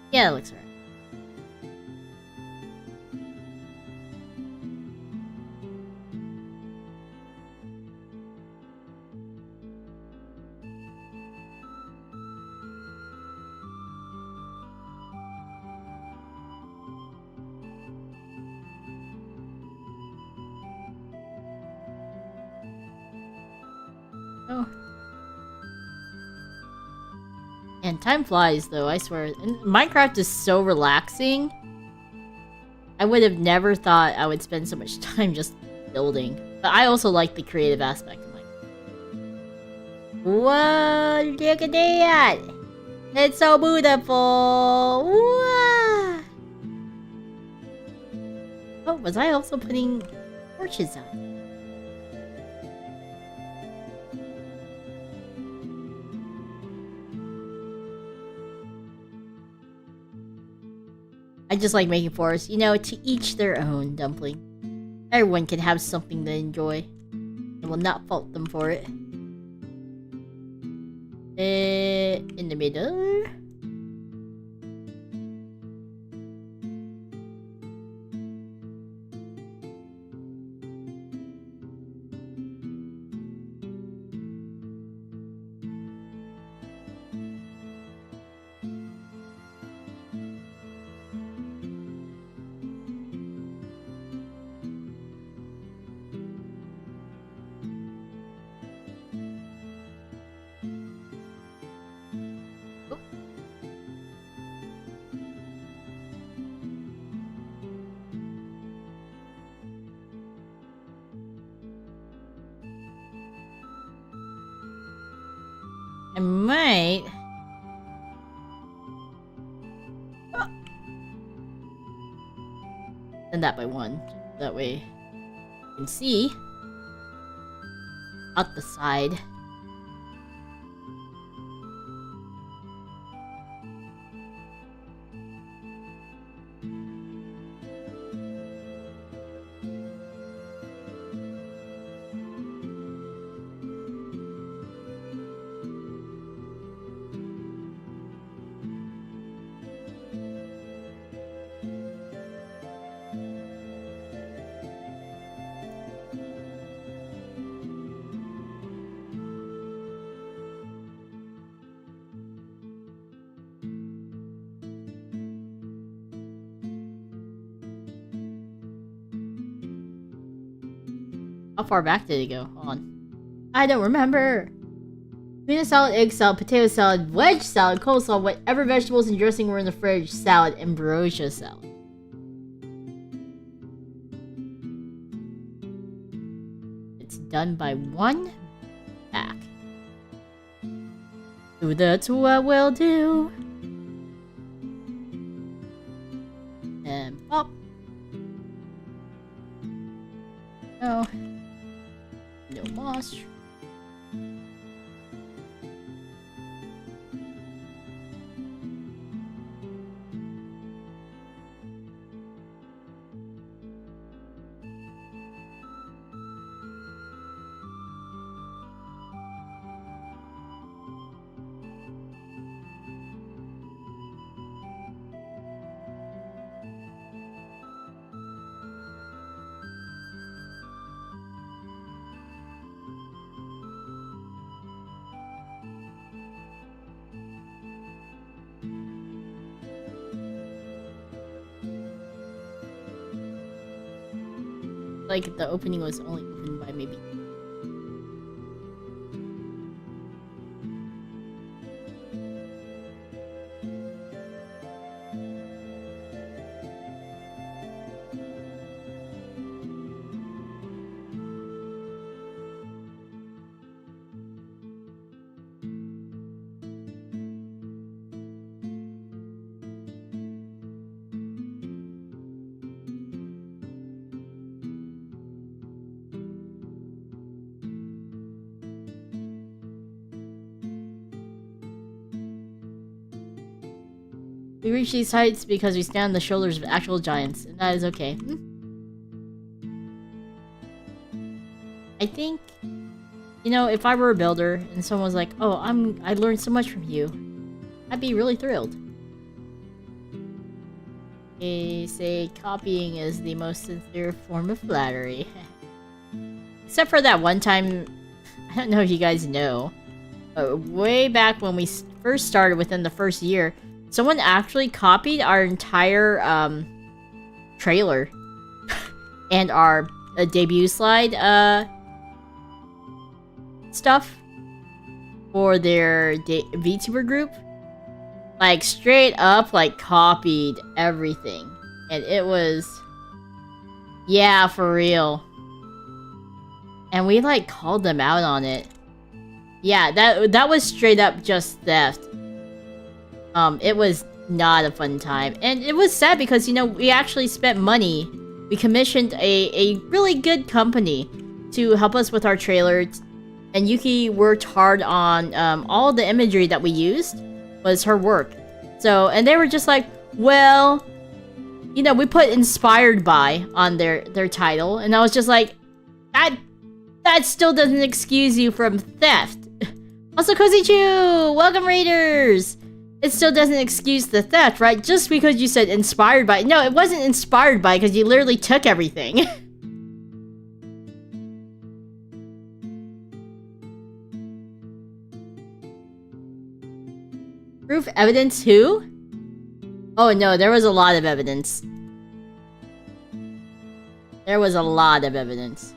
Speaker 1: Yeah, it looks right. Oh. And time flies, though, I swear. And Minecraft is so relaxing. I would have never thought I would spend so much time just building. But I also like the creative aspect of Minecraft. Whoa, look at that! It's so beautiful! Whoa! Oh, was I also putting torches out? I just like making forests. You know, to each their own, Dumpling. Everyone can have something to enjoy. I will not fault them for it. In the middle. I might... Oh. Send that by 1. That way you can see out the side. far back did it go? Hold on. I don't remember. Tuna salad, egg salad, potato salad, wedge salad, coleslaw, whatever vegetables and dressing were in the fridge, salad, ambrosia salad. It's done by one back. Ooh, that's what we'll do. And pop. No. No moss. Like the opening was only opened by maybe. We reach these heights because we stand on the shoulders of actual giants, and that is okay. I think, you know, if I were a builder and someone was like, "Oh, I learned so much from you," I'd be really thrilled. They say copying is the most sincere form of flattery. Except for that one time, I don't know if you guys know, but way back when we first started within the first year, someone actually copied our entire trailer and our debut slide stuff for their VTuber group. Like straight up, like copied everything, and it was, yeah, for real. And we like called them out on it. Yeah, that was straight up just theft. It was not a fun time. And it was sad because, you know, we actually spent money. We commissioned a really good company to help us with our trailer. And Yuki worked hard on all the imagery that we used was her work. So, and they were just like, well, you know, we put inspired by on their title. And I was just like, that still doesn't excuse you from theft. Also, Kozichu! Welcome, Raiders! It still doesn't excuse the theft, right? Just because you said inspired by. No, it wasn't inspired by because you literally took everything. Proof evidence who? Oh no, there was a lot of evidence. There was a lot of evidence.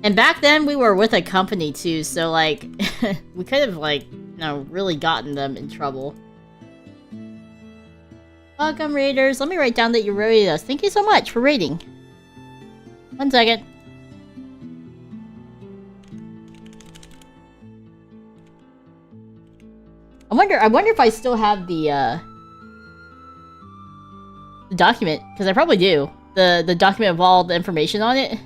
Speaker 1: And back then we were with a company too, so like we could have like, you know, really gotten them in trouble. Welcome, Raiders. Let me write down that you rated us. Thank you so much for rating. 1 second. I wonder if I still have the document, because I probably do. The document of all the information on it.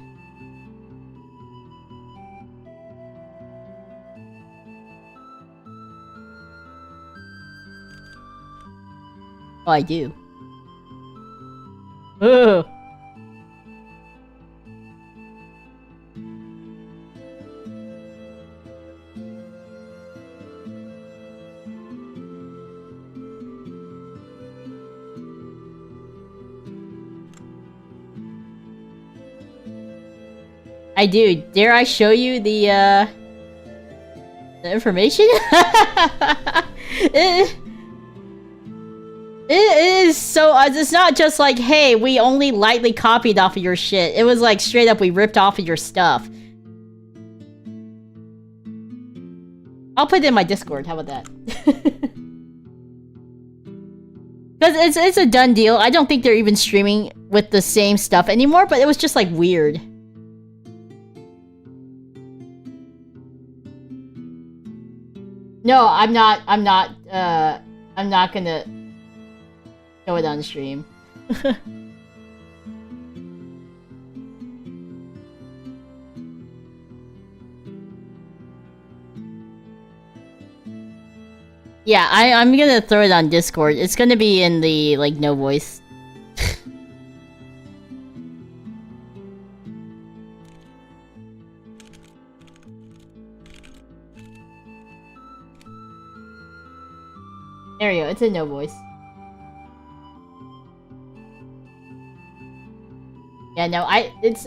Speaker 1: Oh, I do. Ugh. I do. Dare I show you the information? It is so... it's not just like, hey, we only lightly copied off of your shit. It was like, straight up, we ripped off of your stuff. I'll put it in my Discord. How about that? Because it's a done deal. I don't think they're even streaming with the same stuff anymore, but it was just, like, weird. No, I'm not gonna show it on stream. Yeah, I'm gonna throw it on Discord. It's gonna be in the, like, no voice. There you go, it's in no voice. Yeah, no, it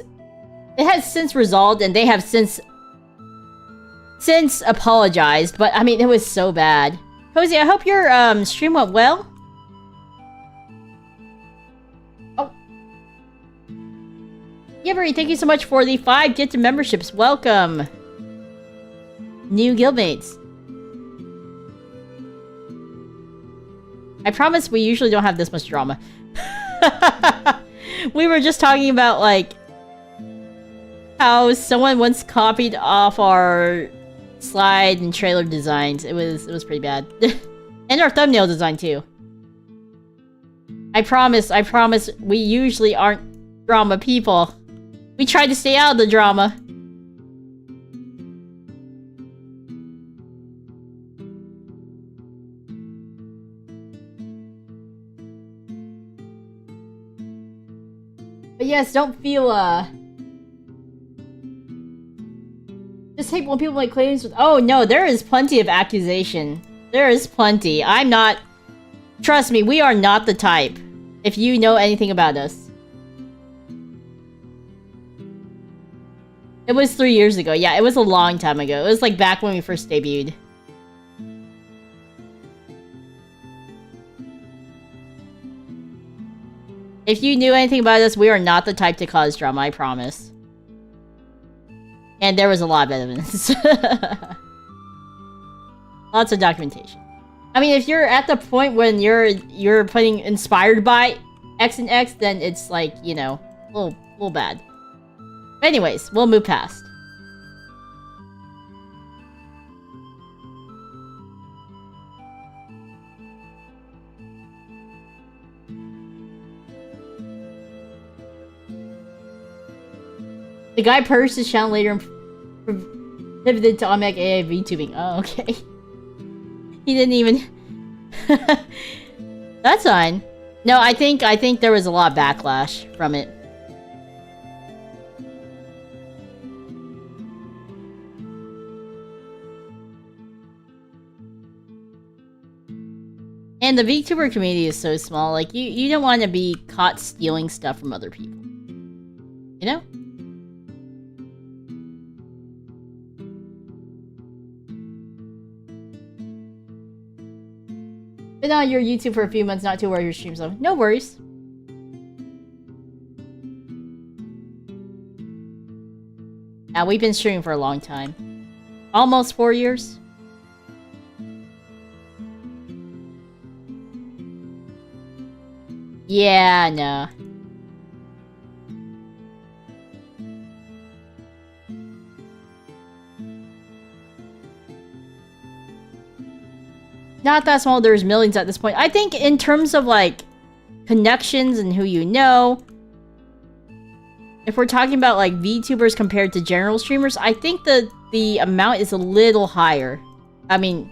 Speaker 1: has since resolved, and they have since apologized, but I mean, it was so bad. Cozy, I hope your stream went well. Oh. Yibbery, thank you so much for the 5 gifted memberships. Welcome. New guildmates. I promise we usually don't have this much drama. We were just talking about, like, how someone once copied off our slide and trailer designs. It was pretty bad. And our thumbnail design too. I promise we usually aren't drama people. We try to stay out of the drama. But yes, don't feel just hate when people make claims with... Oh no, there is plenty of accusation. There is plenty. I'm not... Trust me, we are not the type. If you know anything about us. It was 3 years ago. Yeah, it was a long time ago. It was like back when we first debuted. If you knew anything about us, we are not the type to cause drama, I promise. And there was a lot of evidence. Lots of documentation. I mean, if you're at the point when you're putting inspired by X and X, then it's like, you know, a little bad. But anyways, we'll move past. The guy purged his channel later and pivoted to automatic AI VTubing. Oh, okay. He didn't even... That's fine. No, I think there was a lot of backlash from it. And the VTuber community is so small, like, you don't want to be caught stealing stuff from other people. You know? Been on your YouTube for a few months, not too worried your streams though. No worries. Yeah, we've been streaming for a long time. Almost 4 years. Yeah, no. Not that small, there's millions at this point. I think in terms of, like, connections and who you know, if we're talking about, like, VTubers compared to general streamers, I think the amount is a little higher. I mean,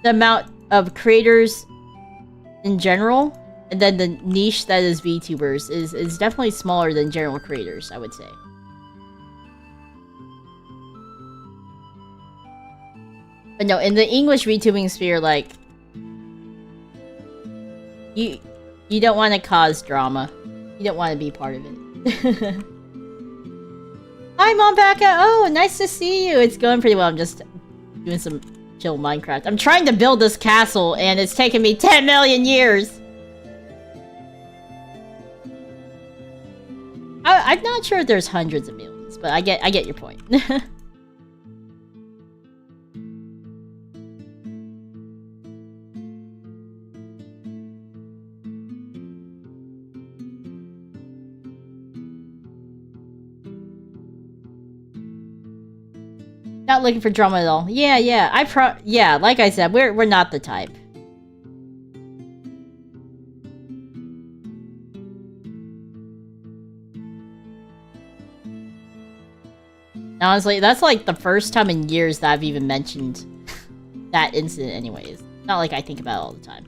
Speaker 1: the amount of creators in general, and then the niche that is VTubers is definitely smaller than general creators, I would say. But no, in the English VTubing sphere, like, you don't want to cause drama. You don't want to be part of it. Hi, Mom Becca! Oh, nice to see you! It's going pretty well. I'm just doing some chill Minecraft. I'm trying to build this castle, and it's taken me 10 million years! I'm not sure if there's hundreds of millions, but I get your point. Not looking for drama at all. Yeah, yeah, like I said, we're not the type. Honestly, that's like the first time in years that I've even mentioned that incident anyways. Not like I think about it all the time.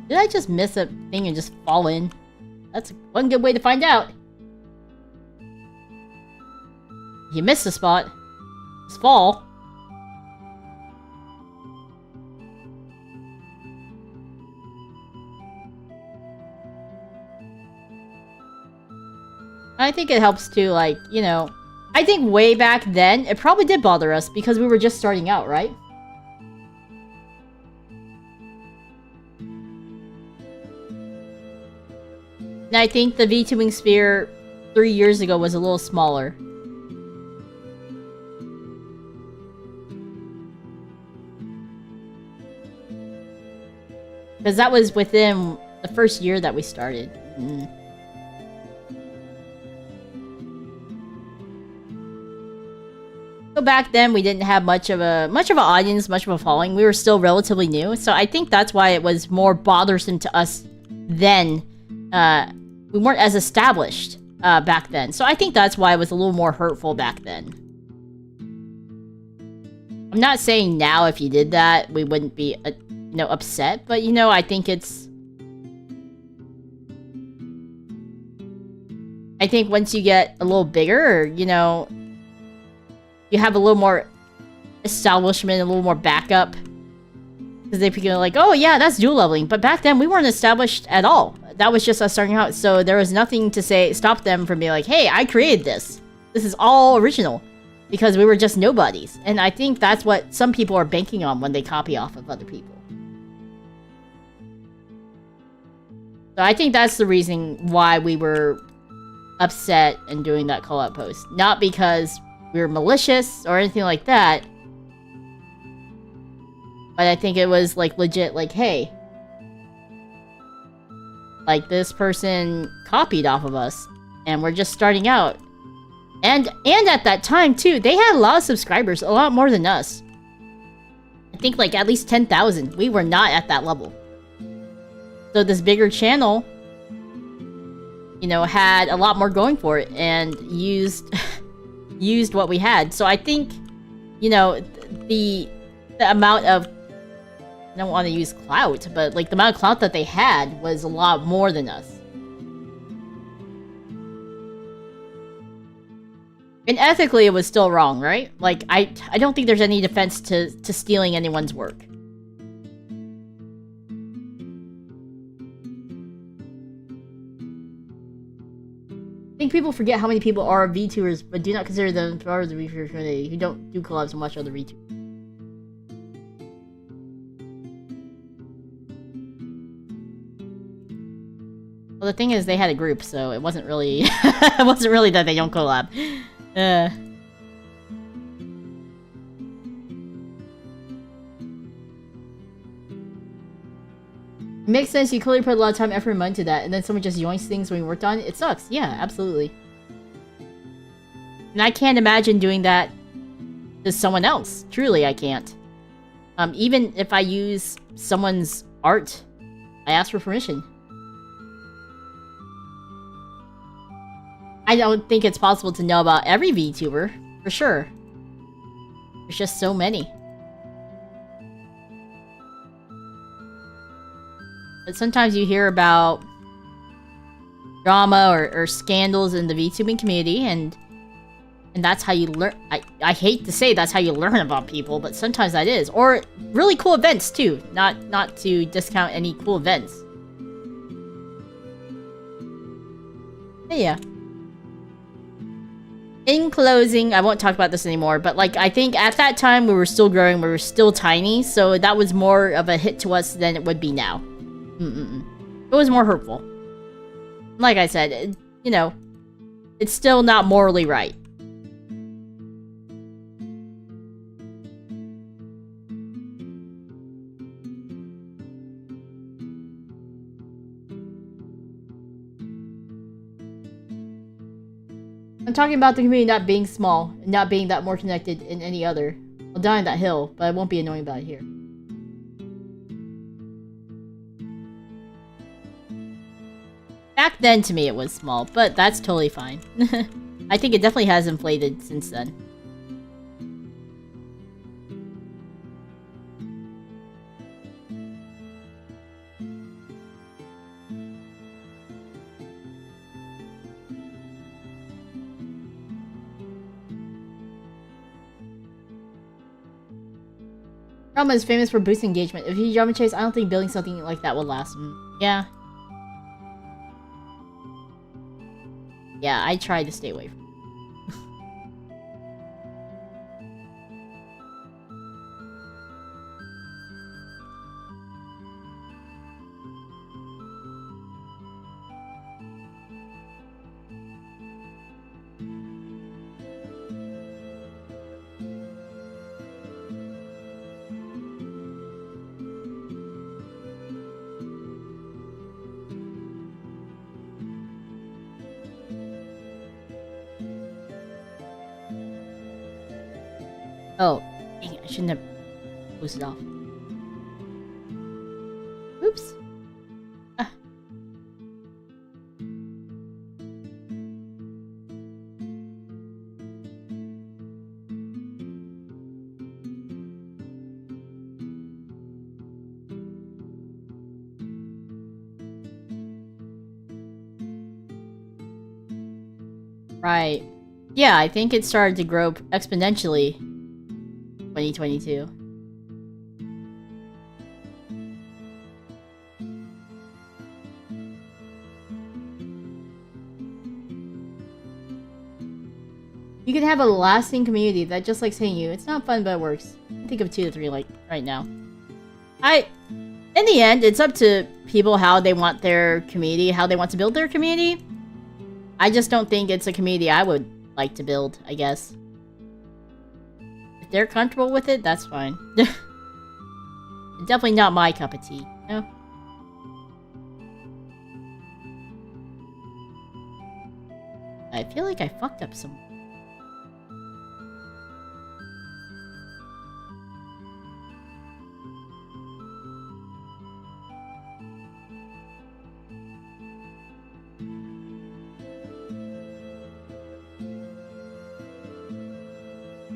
Speaker 1: Did I just miss a thing and just fall in? That's one good way to find out. You missed a spot. Just fall. I think it helps too, like, you know... I think way back then, it probably did bother us because we were just starting out, right? And I think the VTubing sphere 3 years ago was a little smaller. Because that was within the first year that we started. So back then we didn't have much of an audience, much of a following. We were still relatively new, so I think that's why it was more bothersome to us then. We weren't as established back then, so I think that's why it was a little more hurtful back then. I'm not saying now if you did that we wouldn't be, you know, upset, but you know, I think it's. I think once you get a little bigger, or, you know. You have a little more establishment, a little more backup. Because they become like, oh yeah, that's dual leveling. But back then, we weren't established at all. That was just us starting out. So there was nothing to stop them from being like, hey, I created this. This is all original. Because we were just nobodies. And I think that's what some people are banking on when they copy off of other people. So I think that's the reason why we were upset and doing that call-out post. Not because we were malicious or anything like that. But I think it was like legit, like, hey, like this person copied off of us and we're just starting out. And at that time too, they had a lot of subscribers, a lot more than us. I think like at least 10,000. We were not at that level. So this bigger channel, you know, had a lot more going for it and used what we had. So I think, you know, the amount of, I don't want to use clout, but like the amount of clout that they had was a lot more than us. And ethically it was still wrong, right? Like I don't think there's any defense to stealing anyone's work. I think people forget how many people are VTubers, but do not consider them part of the VTuber community who don't do collabs and watch other VTubers. Well, the thing is, they had a group, so it wasn't really it wasn't really that they don't collab. It makes sense, you clearly put a lot of time, effort, and money into that, and then someone just yoinks things when you worked on it. It sucks. Yeah, absolutely. And I can't imagine doing that to someone else. Truly, I can't. Even if I use someone's art, I ask for permission. I don't think it's possible to know about every VTuber, for sure. There's just so many. But sometimes you hear about drama or scandals in the VTubing community, and that's how you learn. I hate to say that's how you learn about people, but sometimes that is. Or really cool events too. Not to discount any cool events. But yeah. In closing, I won't talk about this anymore, but like I think at that time we were still growing, we were still tiny, so that was more of a hit to us than it would be now. It was more hurtful. Like I said, you know, it's still not morally right. I'm talking about the community not being small, and not being that more connected in any other. I'll die on that hill, but I won't be annoying about it here. Back then, to me, it was small, but that's totally fine. I think it definitely has inflated since then. Drama is famous for boosting engagement. If you drama chase, I don't think building something like that will last. Yeah. Yeah, I tried to stay away from it. Oh, dang it, I shouldn't have closed it off. Oops. Ah. Right. Yeah, I think it started to grow exponentially. 2022. You can have a lasting community that just likes hitting you. It's not fun, but it works. I think of 2 to 3 like right now. In the end, it's up to people how they want their community, how they want to build their community. I just don't think it's a community I would like to build, I guess. If they're comfortable with it, that's fine. Definitely not my cup of tea, you know? I feel like I fucked up some.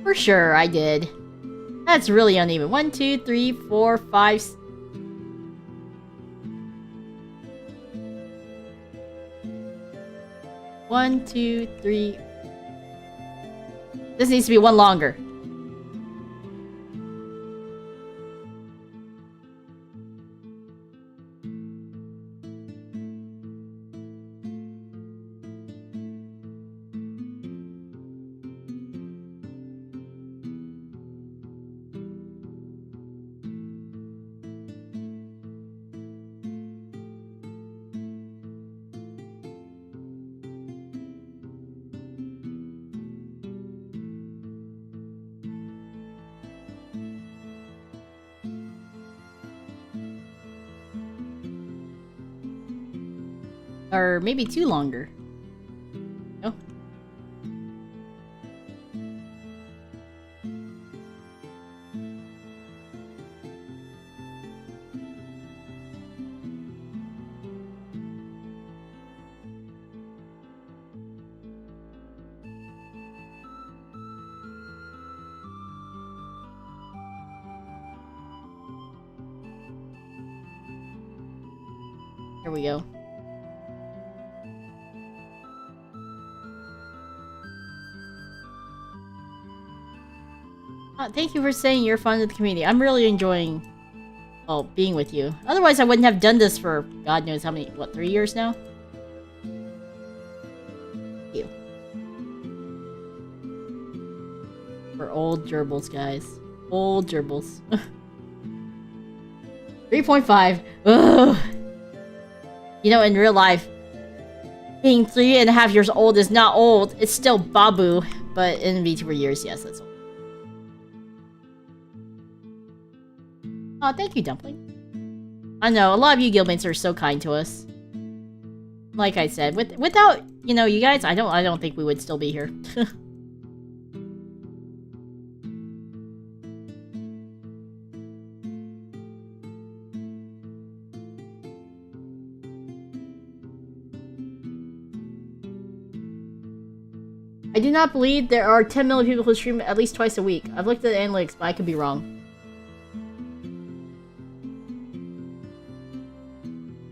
Speaker 1: For sure, I did. That's really uneven. 1, 2, 3, 4, 5. One, 2, 3. This needs to be one longer. Or maybe 2 longer. No. Here we go. Thank you for saying you're fun of the community. I'm really enjoying, well, being with you. Otherwise, I wouldn't have done this for God knows how many, what, 3 years now? Thank you. old gerbils, guys. Old gerbils. 3.5. Ugh. You know, in real life, being 3.5 years old is not old. It's still babu. But in VTuber years, yes, that's old. Aw, thank you, Dumpling. I know, a lot of you guildmates are so kind to us. Like I said, without, you know, you guys, I don't think we would still be here. I do not believe there are 10 million people who stream at least twice a week. I've looked at the analytics, but I could be wrong.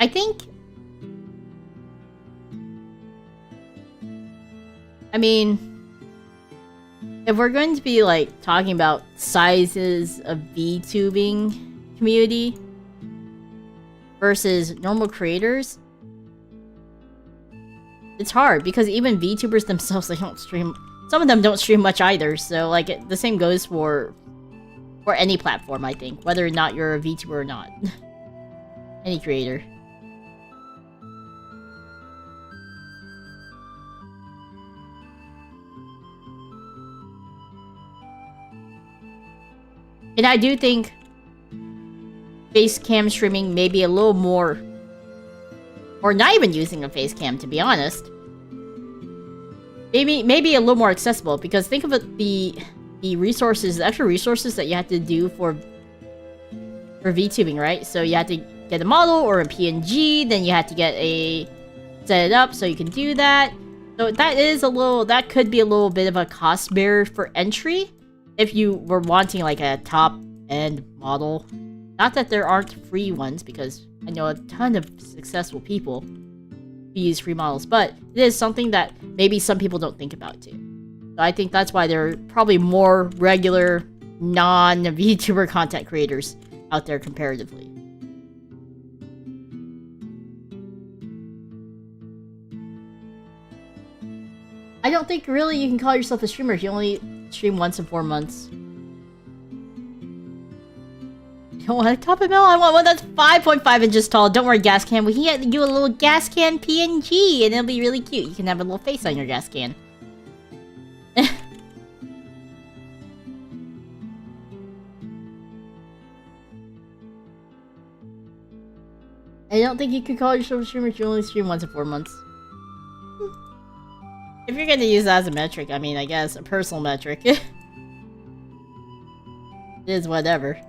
Speaker 1: I think... I mean... if we're going to be, like, talking about sizes of VTubing community versus normal creators, it's hard, because even VTubers themselves, they don't stream... some of them don't stream much either, so, like, the same goes for any platform, I think. Whether or not you're a VTuber or not. Any creator. And I do think face cam streaming may be a little more... or not even using a face cam, to be honest. Maybe a little more accessible, because think of it, the resources, the extra resources that you have to do for VTubing, right? So you have to get a model or a PNG, then you have to set it up so you can do that. So that could be a little bit of a cost barrier for entry if you were wanting like a top-end model. Not that there aren't free ones, because I know a ton of successful people who use free models, but it is something that maybe some people don't think about too. So I think that's why there are probably more regular, non-VTuber content creators out there comparatively. I don't think really you can call yourself a streamer if you only stream once in 4 months. You don't want a top ML? I want one that's 5.5 inches tall. Don't worry, gas can. We can get you a little gas can PNG, and it'll be really cute. You can have a little face on your gas can. I don't think you could call yourself a streamer if you only stream once in 4 months. If you're gonna use that as a metric, I mean, I guess a personal metric. It is whatever.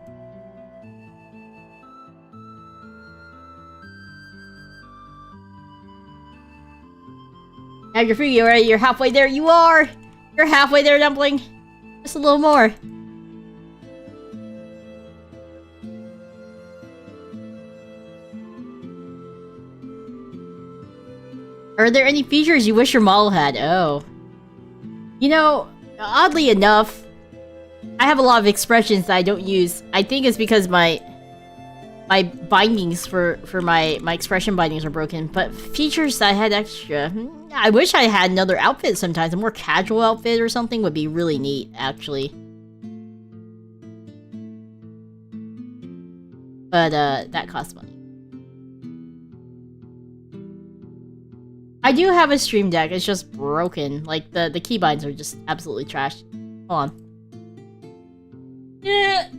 Speaker 1: Have your free already. You're halfway there. You are! You're halfway there, Dumpling. Just a little more. Are there any features you wish your model had? Oh. You know, oddly enough, I have a lot of expressions that I don't use. I think it's because my bindings for my expression bindings are broken. But features that I had extra... I wish I had another outfit sometimes. A more casual outfit or something would be really neat, actually. But, that costs money. I do have a stream deck, it's just broken. Like, the keybinds are just absolutely trashed. Hold on. Yeah.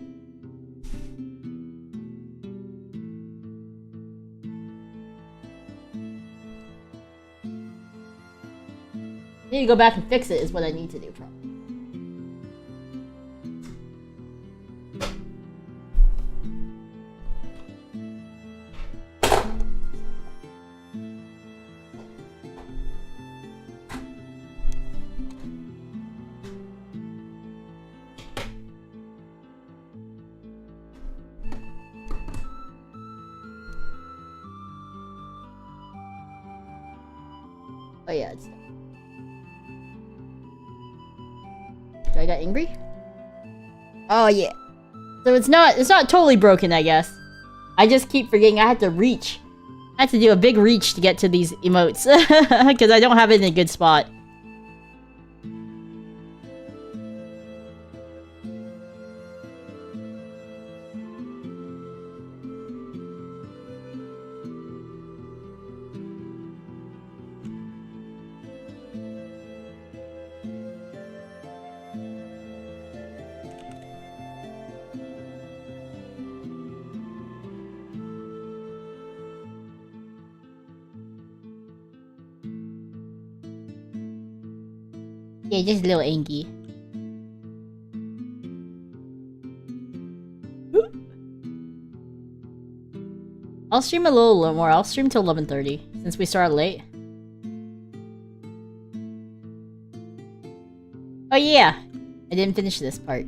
Speaker 1: I need to go back and fix it is what I need to do, probably. Oh yeah, it's... Do I got angry? Oh yeah. So it's not totally broken, I guess. I just keep forgetting I have to reach. I have to do a big reach to get to these emotes. Because I don't have it in a good spot. Yeah, just a little angry. I'll stream a little more. I'll stream till 11:30 since we started late. Oh yeah, I didn't finish this part.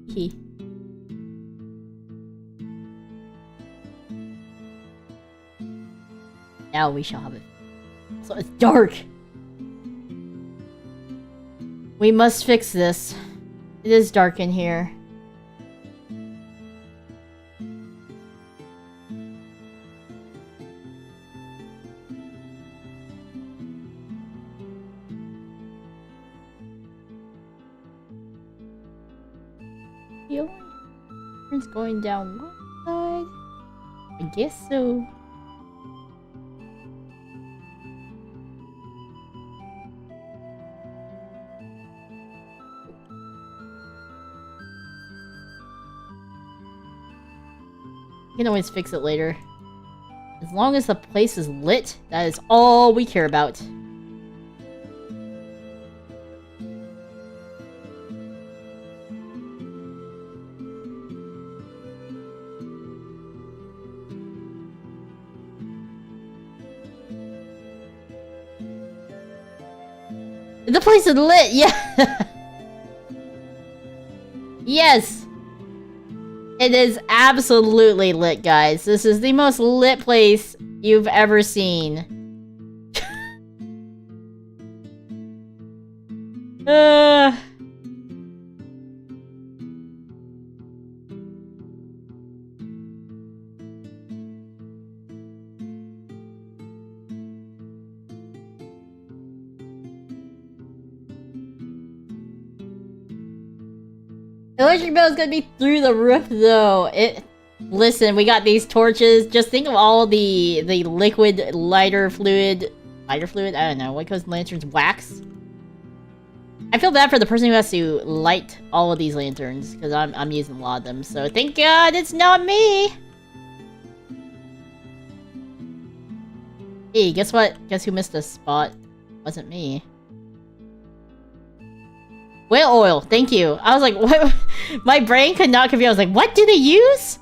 Speaker 1: Hee. Now we shall have it. So it's dark. We must fix this. It is dark in here. It's going down one side. I guess so. You can always fix it later. As long as the place is lit, that is all we care about. The place is lit, yeah! Yes! It is absolutely lit, guys. This is the most lit place you've ever seen. Electric bill is gonna be through the roof, though. Listen, we got these torches. Just think of all the liquid lighter fluid. Lighter fluid? I don't know. What goes in lanterns? Wax? I feel bad for the person who has to light all of these lanterns, because I'm using a lot of them. So thank God it's not me. Hey, guess what? Guess who missed a spot? Wasn't me. Whale oil, thank you. I was like, what? My brain could not compute. I was like, what do they use?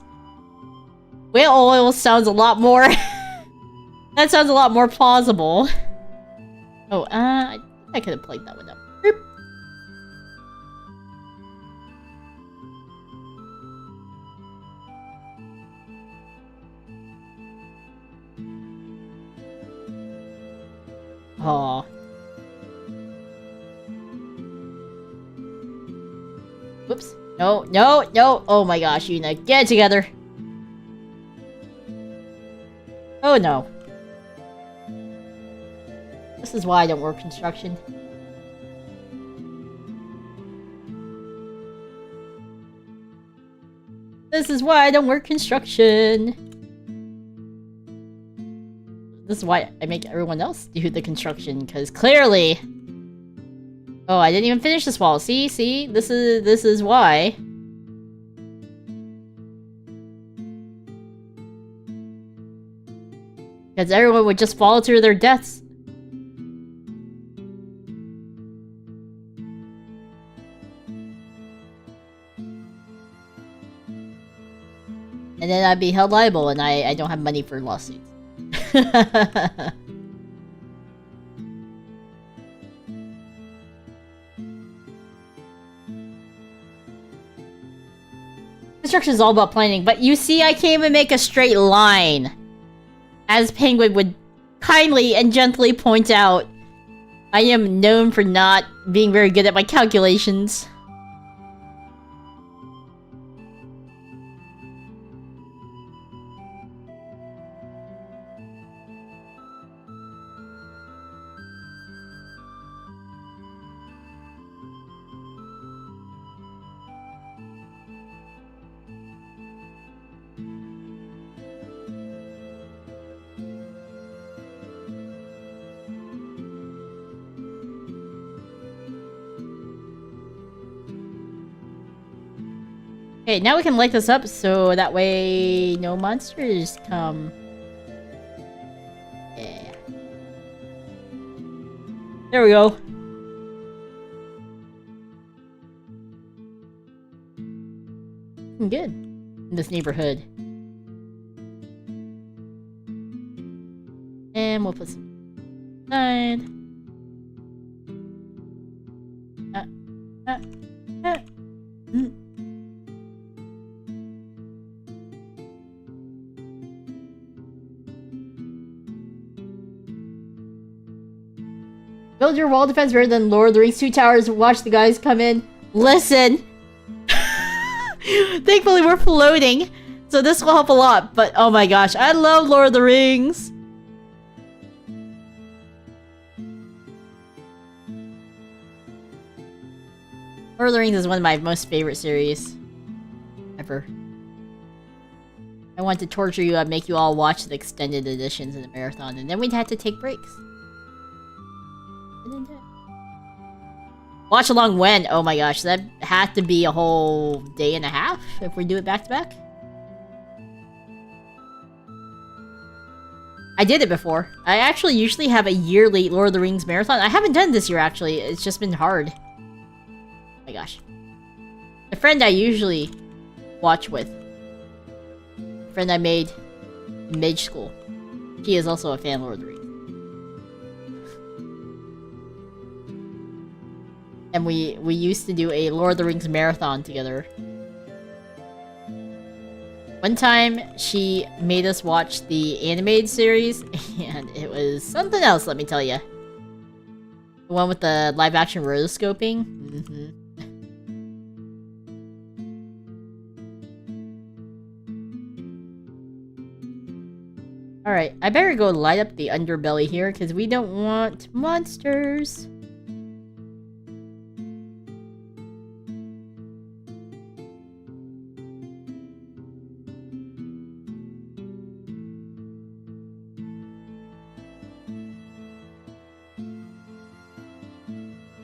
Speaker 1: Whale oil sounds a lot more... that sounds a lot more plausible. Oh, I could have played that one up. Boop. Aw. Whoops. No, no, no. Oh my gosh, Yuna. Get it together. Oh no. This is why I don't work construction. This is why I don't work construction. This is why I make everyone else do the construction, because clearly... Oh, I didn't even finish this wall. See? See? This is why. Because everyone would just fall to their deaths. And then I'd be held liable, and I don't have money for lawsuits. Construction is all about planning, but you see, I can't even make a straight line. As Penguin would kindly and gently point out, I am known for not being very good at my calculations. Okay, now we can light this up so that way no monsters come. Yeah. There we go. looking good in this neighborhood. And we'll put some aside. Build your wall defense better than Lord of the Rings 2 towers. Watch the guys come in. Listen! Thankfully we're floating, so this will help a lot. But oh my gosh, I love Lord of the Rings! Lord of the Rings is one of my most favorite series ever. I want to torture you and make you all watch the extended editions in the marathon, and then we'd have to take breaks. Watch along when? Oh my gosh, that had to be a whole day and a half if we do it back to back. I did it before. I actually usually have a yearly Lord of the Rings marathon. I haven't done it this year actually. It's just been hard. Oh my gosh. The friend I usually watch with. A friend I made in mid-school. She is also a fan of Lord of the Rings. And we used to do a Lord of the Rings marathon together. One time, she made us watch the animated series, and it was something else, let me tell you. The one with the live-action rotoscoping. Alright, I better go light up the underbelly here, because we don't want monsters.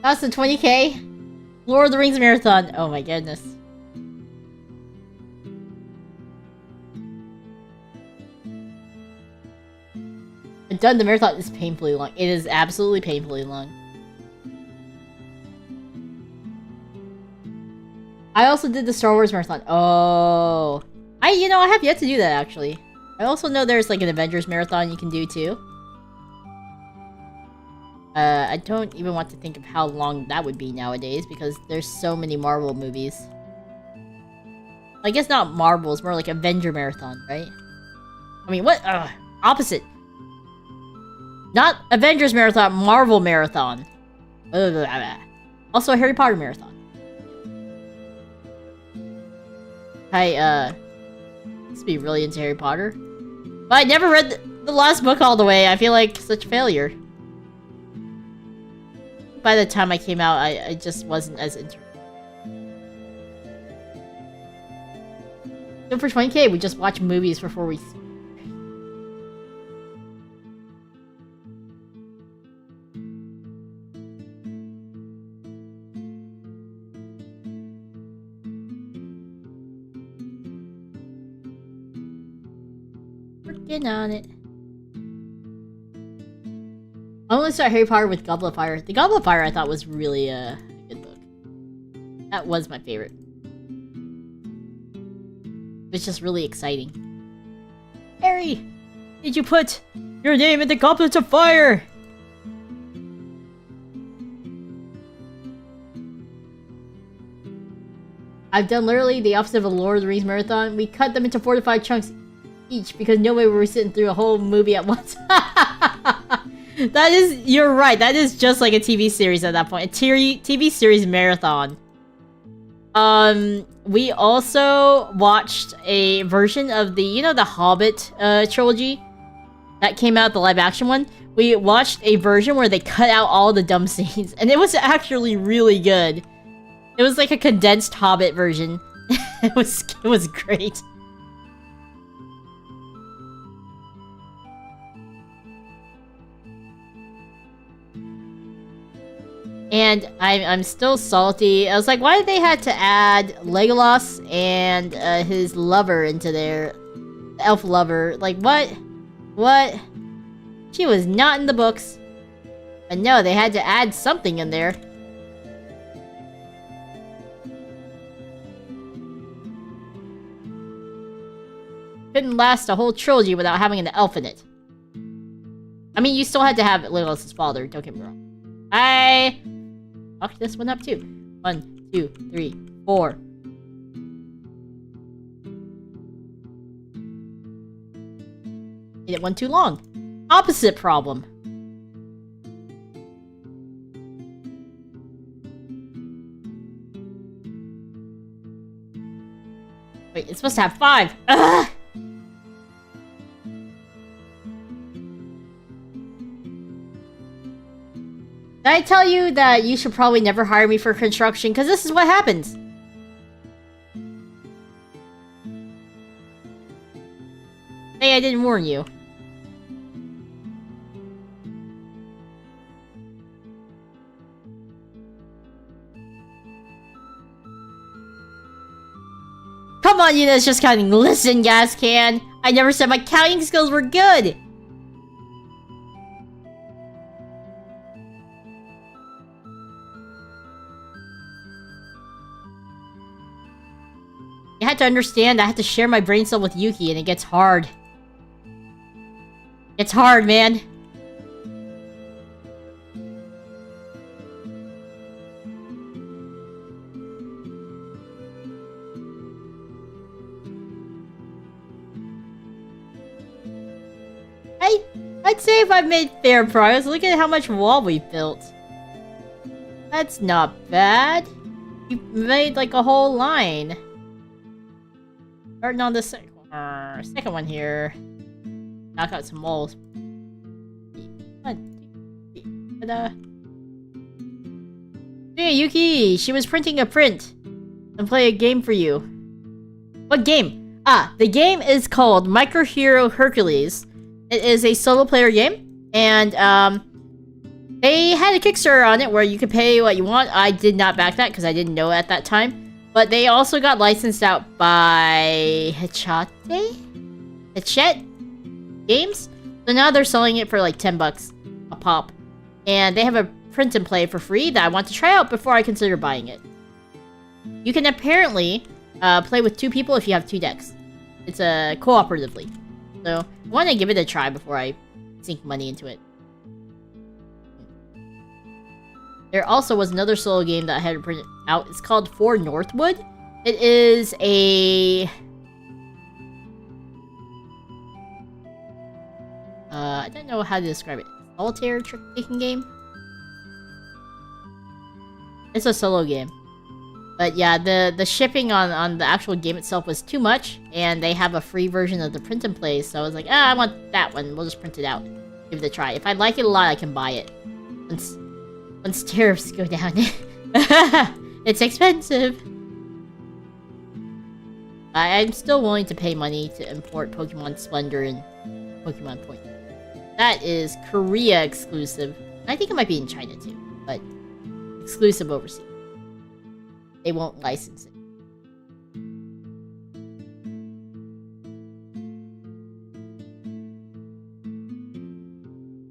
Speaker 1: That's the 20k Lord of the Rings marathon. Oh my goodness. I've done the marathon. It's painfully long. It is absolutely painfully long. I also did the Star Wars marathon. Oh. I have yet to do that actually. I also know there's like an Avengers marathon you can do too. I don't even want to think of how long that would be nowadays because there's so many Marvel movies. I guess not Marvel, it's more like Avenger Marathon, right? I mean, what? Opposite. Not Avengers Marathon, Marvel Marathon. Also a Harry Potter Marathon. I, used to be really into Harry Potter. But I never read the last book all the way. I feel like such a failure. By the time I came out, I just wasn't as interested. So for 20k, we just watch movies for 4 weeks. Working on it. I only saw Harry Potter with Goblet of Fire. The Goblet of Fire I thought was really a good book. That was my favorite. It was just really exciting. Harry! Did you put your name in the Goblet of Fire? I've done literally the opposite of a Lord of the Rings marathon. We cut them into 4 to 5 chunks each because no way we were sitting through a whole movie at once. That is, you're right, that is just like a TV series at that point. A TV series marathon. We also watched a version of the, the Hobbit trilogy that came out, the live action one. We watched a version where they cut out all the dumb scenes, and it was actually really good. It was like a condensed Hobbit version. It was great. And I'm still salty. I was like, why did they have to add Legolas and his lover into there? The elf lover. Like, what? What? She was not in the books. But no, they had to add something in there. couldn't last a whole trilogy without having an elf in it. I mean, you still had to have Legolas's father, don't get me wrong. I fucked this one up too. 1, 2, 3, 4. Made it one too long. Opposite problem. Wait, it's supposed to have 5. Ugh! Did I tell you that you should probably never hire me for construction? Because this is what happens. Hey, I didn't warn you. Come on, Yuna's just counting. Listen, gas can. I never said my counting skills were good. You had to understand I had to share my brain cell with Yuki, and it gets hard. It's hard, man. I'd say if I've made fair progress, look at how much wall we've built. That's not bad. You made like a whole line. Starting on the second one here. Knock out some walls. Hey, Yuki, she was printing a print and play a game for you. What game? Ah, the game is called Micro Hero Hercules. It is a solo player game, and they had a Kickstarter on it where you could pay what you want. I did not back that because I didn't know at that time. But they also got licensed out by Hachette Games. So now they're selling it for like 10 bucks a pop. And they have a print and play for free that I want to try out before I consider buying it. You can apparently play with 2 people if you have 2 decks. It's cooperatively. So I want to give it a try before I sink money into it. There also was another solo game that I had to print out. It's called For Northwood. It is a... I don't know how to describe it. Solitaire trick-taking game? It's a solo game. But yeah, the shipping on the actual game itself was too much, and they have a free version of the print and play, so I was like, I want that one. We'll just print it out. Give it a try. If I like it a lot, I can buy it. Once tariffs go down. It's expensive. I'm still willing to pay money to import Pokemon Splendor and Pokemon Point. That is Korea exclusive. I think it might be in China too, but exclusive overseas. They won't license it.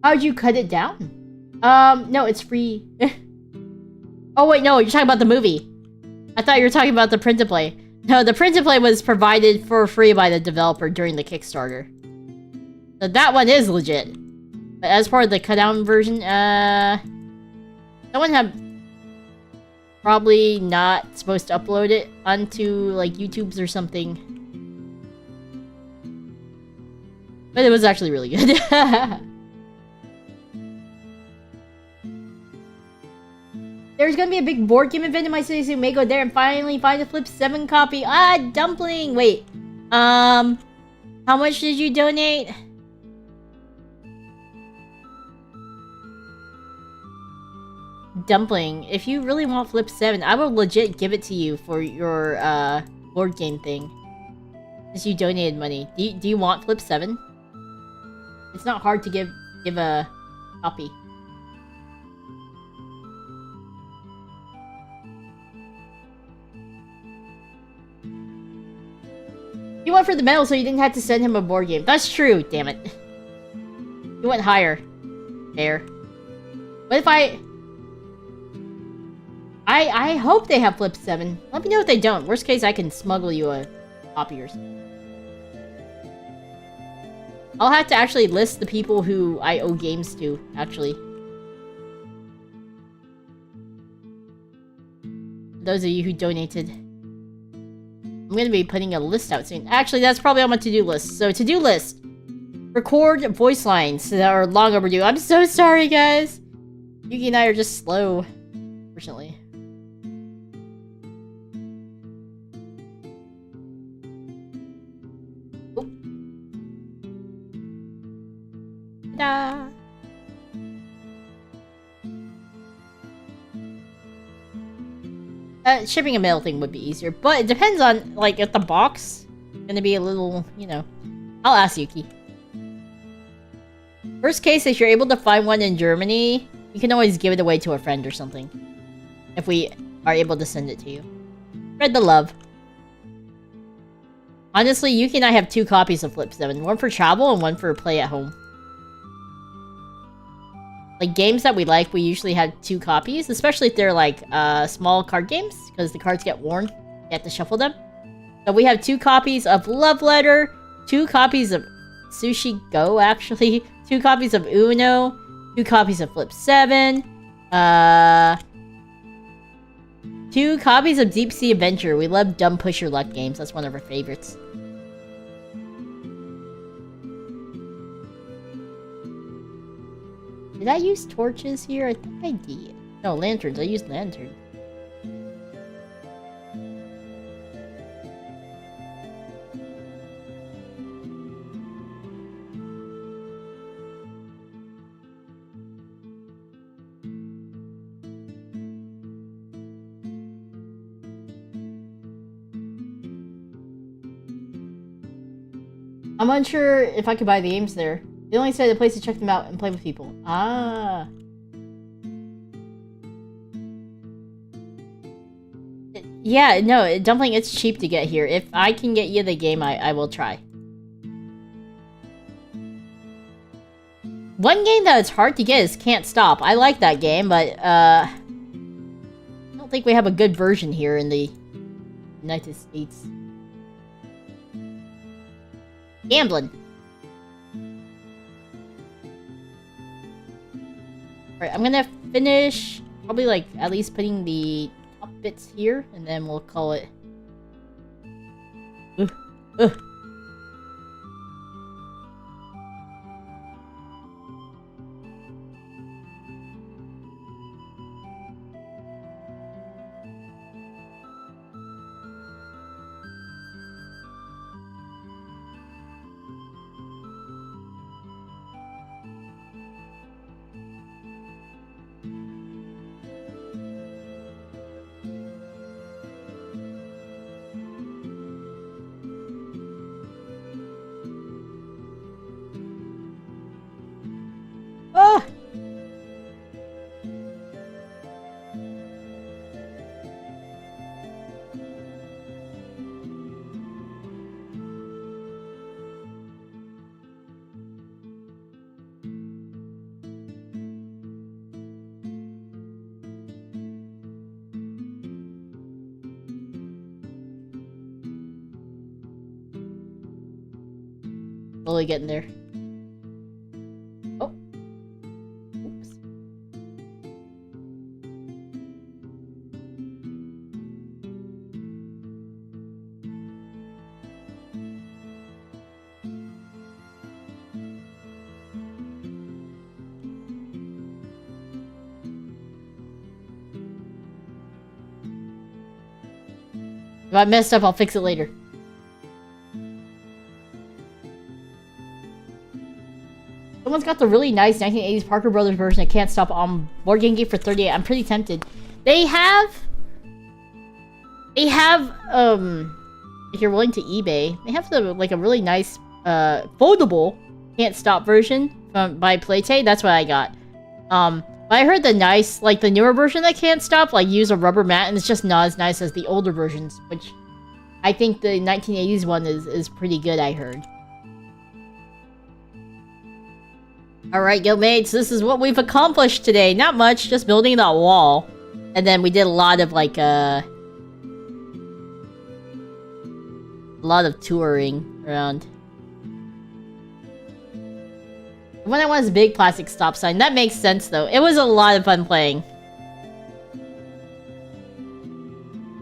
Speaker 1: How'd you cut it down? No, it's free. Oh wait, no, you're talking about the movie. I thought you were talking about the print and play. No, the print and play was provided for free by the developer during the Kickstarter. So that one is legit. But as part of the cut down version, someone had probably not supposed to upload it onto like YouTube's or something. But it was actually really good. There's gonna be a big board game event in my city, so you may go there and finally find a Flip 7 copy. Ah, Dumpling! Wait. How much did you donate? Dumpling, if you really want Flip 7, I will legit give it to you for your board game thing. Since you donated money. Do you want Flip 7? It's not hard to give a copy. You went for the medal so you didn't have to send him a board game. That's true, damn it. You went higher. Fair. What if I hope they have Flip 7. Let me know if they don't. Worst case, I can smuggle you a copy or something. I'll have to actually list the people who I owe games to, actually. Those of you who donated. I'm gonna be putting a list out soon. Actually, that's probably on my to-do list. So, to-do list. Record voice lines that are long overdue. I'm so sorry, guys. Yuki and I are just slow, unfortunately. Ta-da! Shipping a mail thing would be easier, but it depends on, like, if the box is gonna be a little, you know. I'll ask Yuki. Worst case, if you're able to find one in Germany, you can always give it away to a friend or something. If we are able to send it to you. Spread the love. Honestly, Yuki and I have 2 copies of Flip 7. One for travel and one for play at home. Like, games that we like, we usually have 2 copies. Especially if they're, like, small card games. Because the cards get worn. You have to shuffle them. So we have 2 copies of Love Letter. 2 copies of Sushi Go, actually. 2 copies of Uno. 2 copies of Flip 7. 2 copies of Deep Sea Adventure. We love dumb push your luck games. That's one of our favorites. Did I use torches here? I think I did. No, lanterns. I used lanterns. I'm unsure if I could buy the games there. They only said a place to check them out and play with people. Ah. Yeah, no, Dumpling, it's cheap to get here. If I can get you the game, I will try. One game that is hard to get is Can't Stop. I like that game, but, I don't think we have a good version here in the United States. Gambling. Alright, I'm gonna finish probably, like, at least putting the top bits here, and then we'll call it. Ah! Slowly getting there. Oh. Oops. If I messed up, I'll fix it later. Someone's got the really nice 1980s Parker Brothers version that Can't Stop on Board Game Geek for $38. I'm pretty tempted. They have, if you're willing to eBay, they have like a really nice, foldable Can't Stop version by Playtay. That's what I got. But I heard the nice, like the newer version that Can't Stop, like use a rubber mat, and it's just not as nice as the older versions, which I think the 1980s one is pretty good, I heard. Alright, Guildmates, this is what we've accomplished today. Not much, just building that wall. And then we did a lot of, like, a lot of touring around. The one I want is a big plastic stop sign. That makes sense, though. It was a lot of fun playing.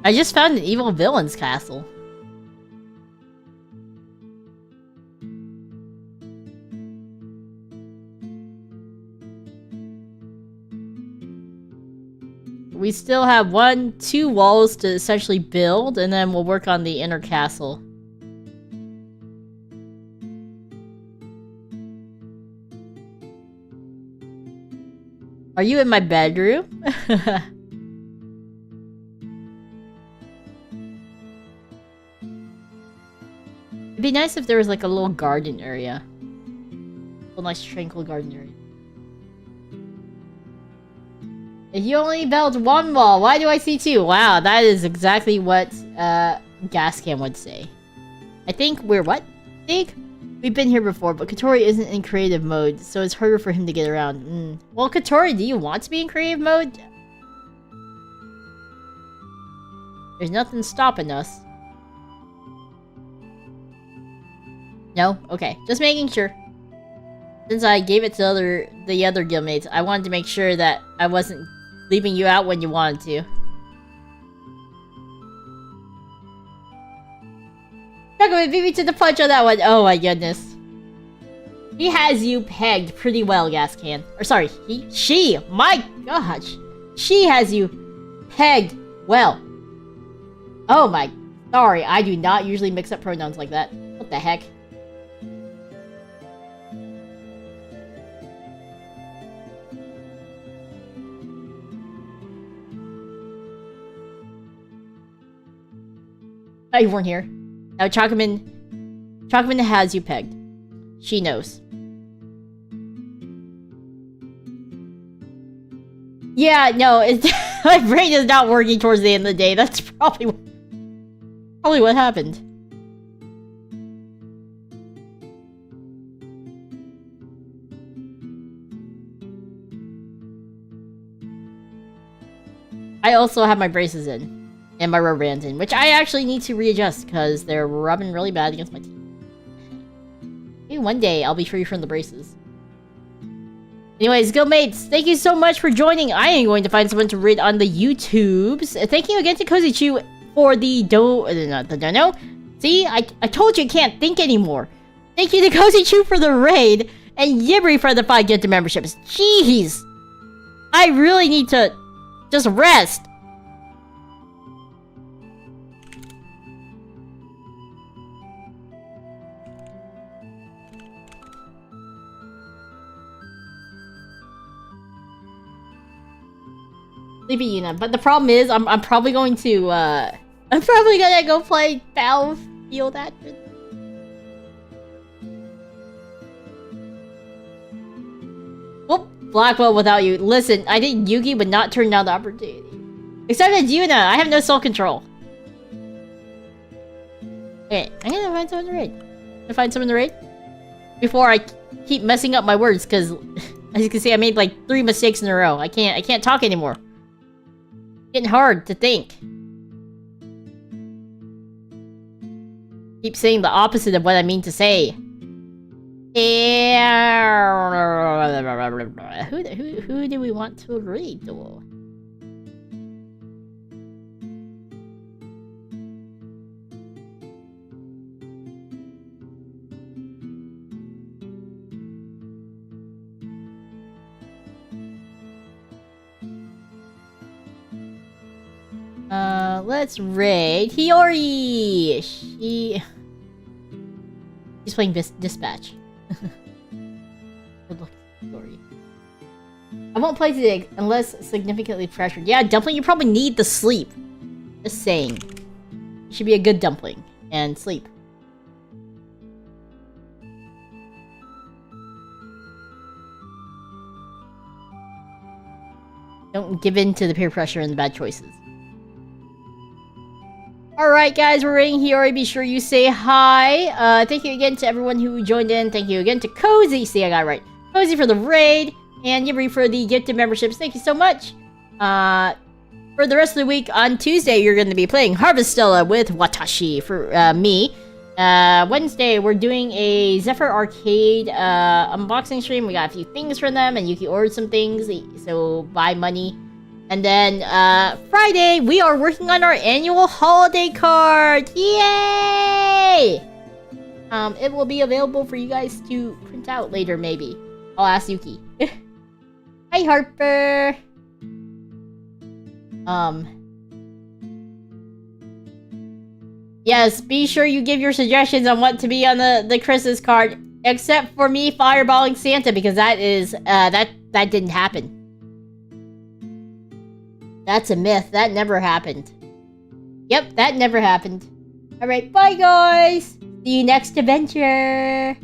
Speaker 1: I just found an evil villain's castle. We still have 2 walls to essentially build, and then we'll work on the inner castle. Are you in my bedroom? It'd be nice if there was like a little garden area. A nice tranquil garden area. If you only built 1 wall, why do I see 2? Wow, that is exactly what Gascam would say. I think we're what? Big? We've been here before, but Katori isn't in creative mode, so it's harder for him to get around. Well, Katori, do you want to be in creative mode? There's nothing stopping us. No? Okay, just making sure. Since I gave it to the other guildmates, I wanted to make sure that I wasn't leaving you out when you wanted to. Chocomin beat me to the punch on that one. Oh my goodness. He has you pegged pretty well, Gascan. Or sorry, she, my gosh. She has you pegged well. Oh my, sorry, I do not usually mix up pronouns like that. What the heck? Oh, you weren't here. Now, Chocomin has you pegged. She knows. Yeah, no, my brain is not working towards the end of the day. That's probably what happened. I also have my braces in. And my rubber bands in, which I actually need to readjust because they're rubbing really bad against my teeth. Maybe one day I'll be free from the braces. Anyways, Guildmates, thank you so much for joining. I am going to find someone to read on the YouTubes. Thank you again to Cozy Chew for the dono. See, I told you I can't think anymore. Thank you to Cozy Chew for the raid and Yibri for the 5 gifted memberships. Jeez, I really need to just rest. Sleepy Yuna, but the problem is I'm probably going to I'm probably gonna go play Battlefield after. Whoop, Blackwell without you. Listen, I think Yuki would not turn down the opportunity. Except it's Yuna, I have no soul control. Okay, I'm gonna find someone to raid. Can I find someone to raid? Before I keep messing up my words, because as you can see I made like 3 mistakes in a row. I can't talk anymore. Getting hard to think. Keep saying the opposite of what I mean to say. Who do we want to read though? Let's raid Hiyori! She's playing Dispatch. Good luck, Hiyori. I won't play today unless significantly pressured. Yeah, Dumpling, you probably need the sleep. Just saying. You should be a good Dumpling. And sleep. Don't give in to the peer pressure and the bad choices. Alright guys, we're raiding Hiyori. Be sure you say hi. Thank you again to everyone who joined in. Thank you again to Cozy. See, I got it right. Cozy for the raid. And Yibri for the gifted memberships. Thank you so much. For the rest of the week, on Tuesday, you're going to be playing Harvestella with Watashi for me. Wednesday, we're doing a Zephyr Arcade unboxing stream. We got a few things from them, and Yuki ordered some things, so buy money. And then Friday, we are working on our annual holiday card. Yay! It will be available for you guys to print out later, maybe. I'll ask Yuki. Hi, Harper. Yes, be sure you give your suggestions on what to be on the Christmas card, except for me fireballing Santa, because that is that didn't happen. That's a myth. That never happened. Yep, that never happened. All right, bye guys. See you next adventure.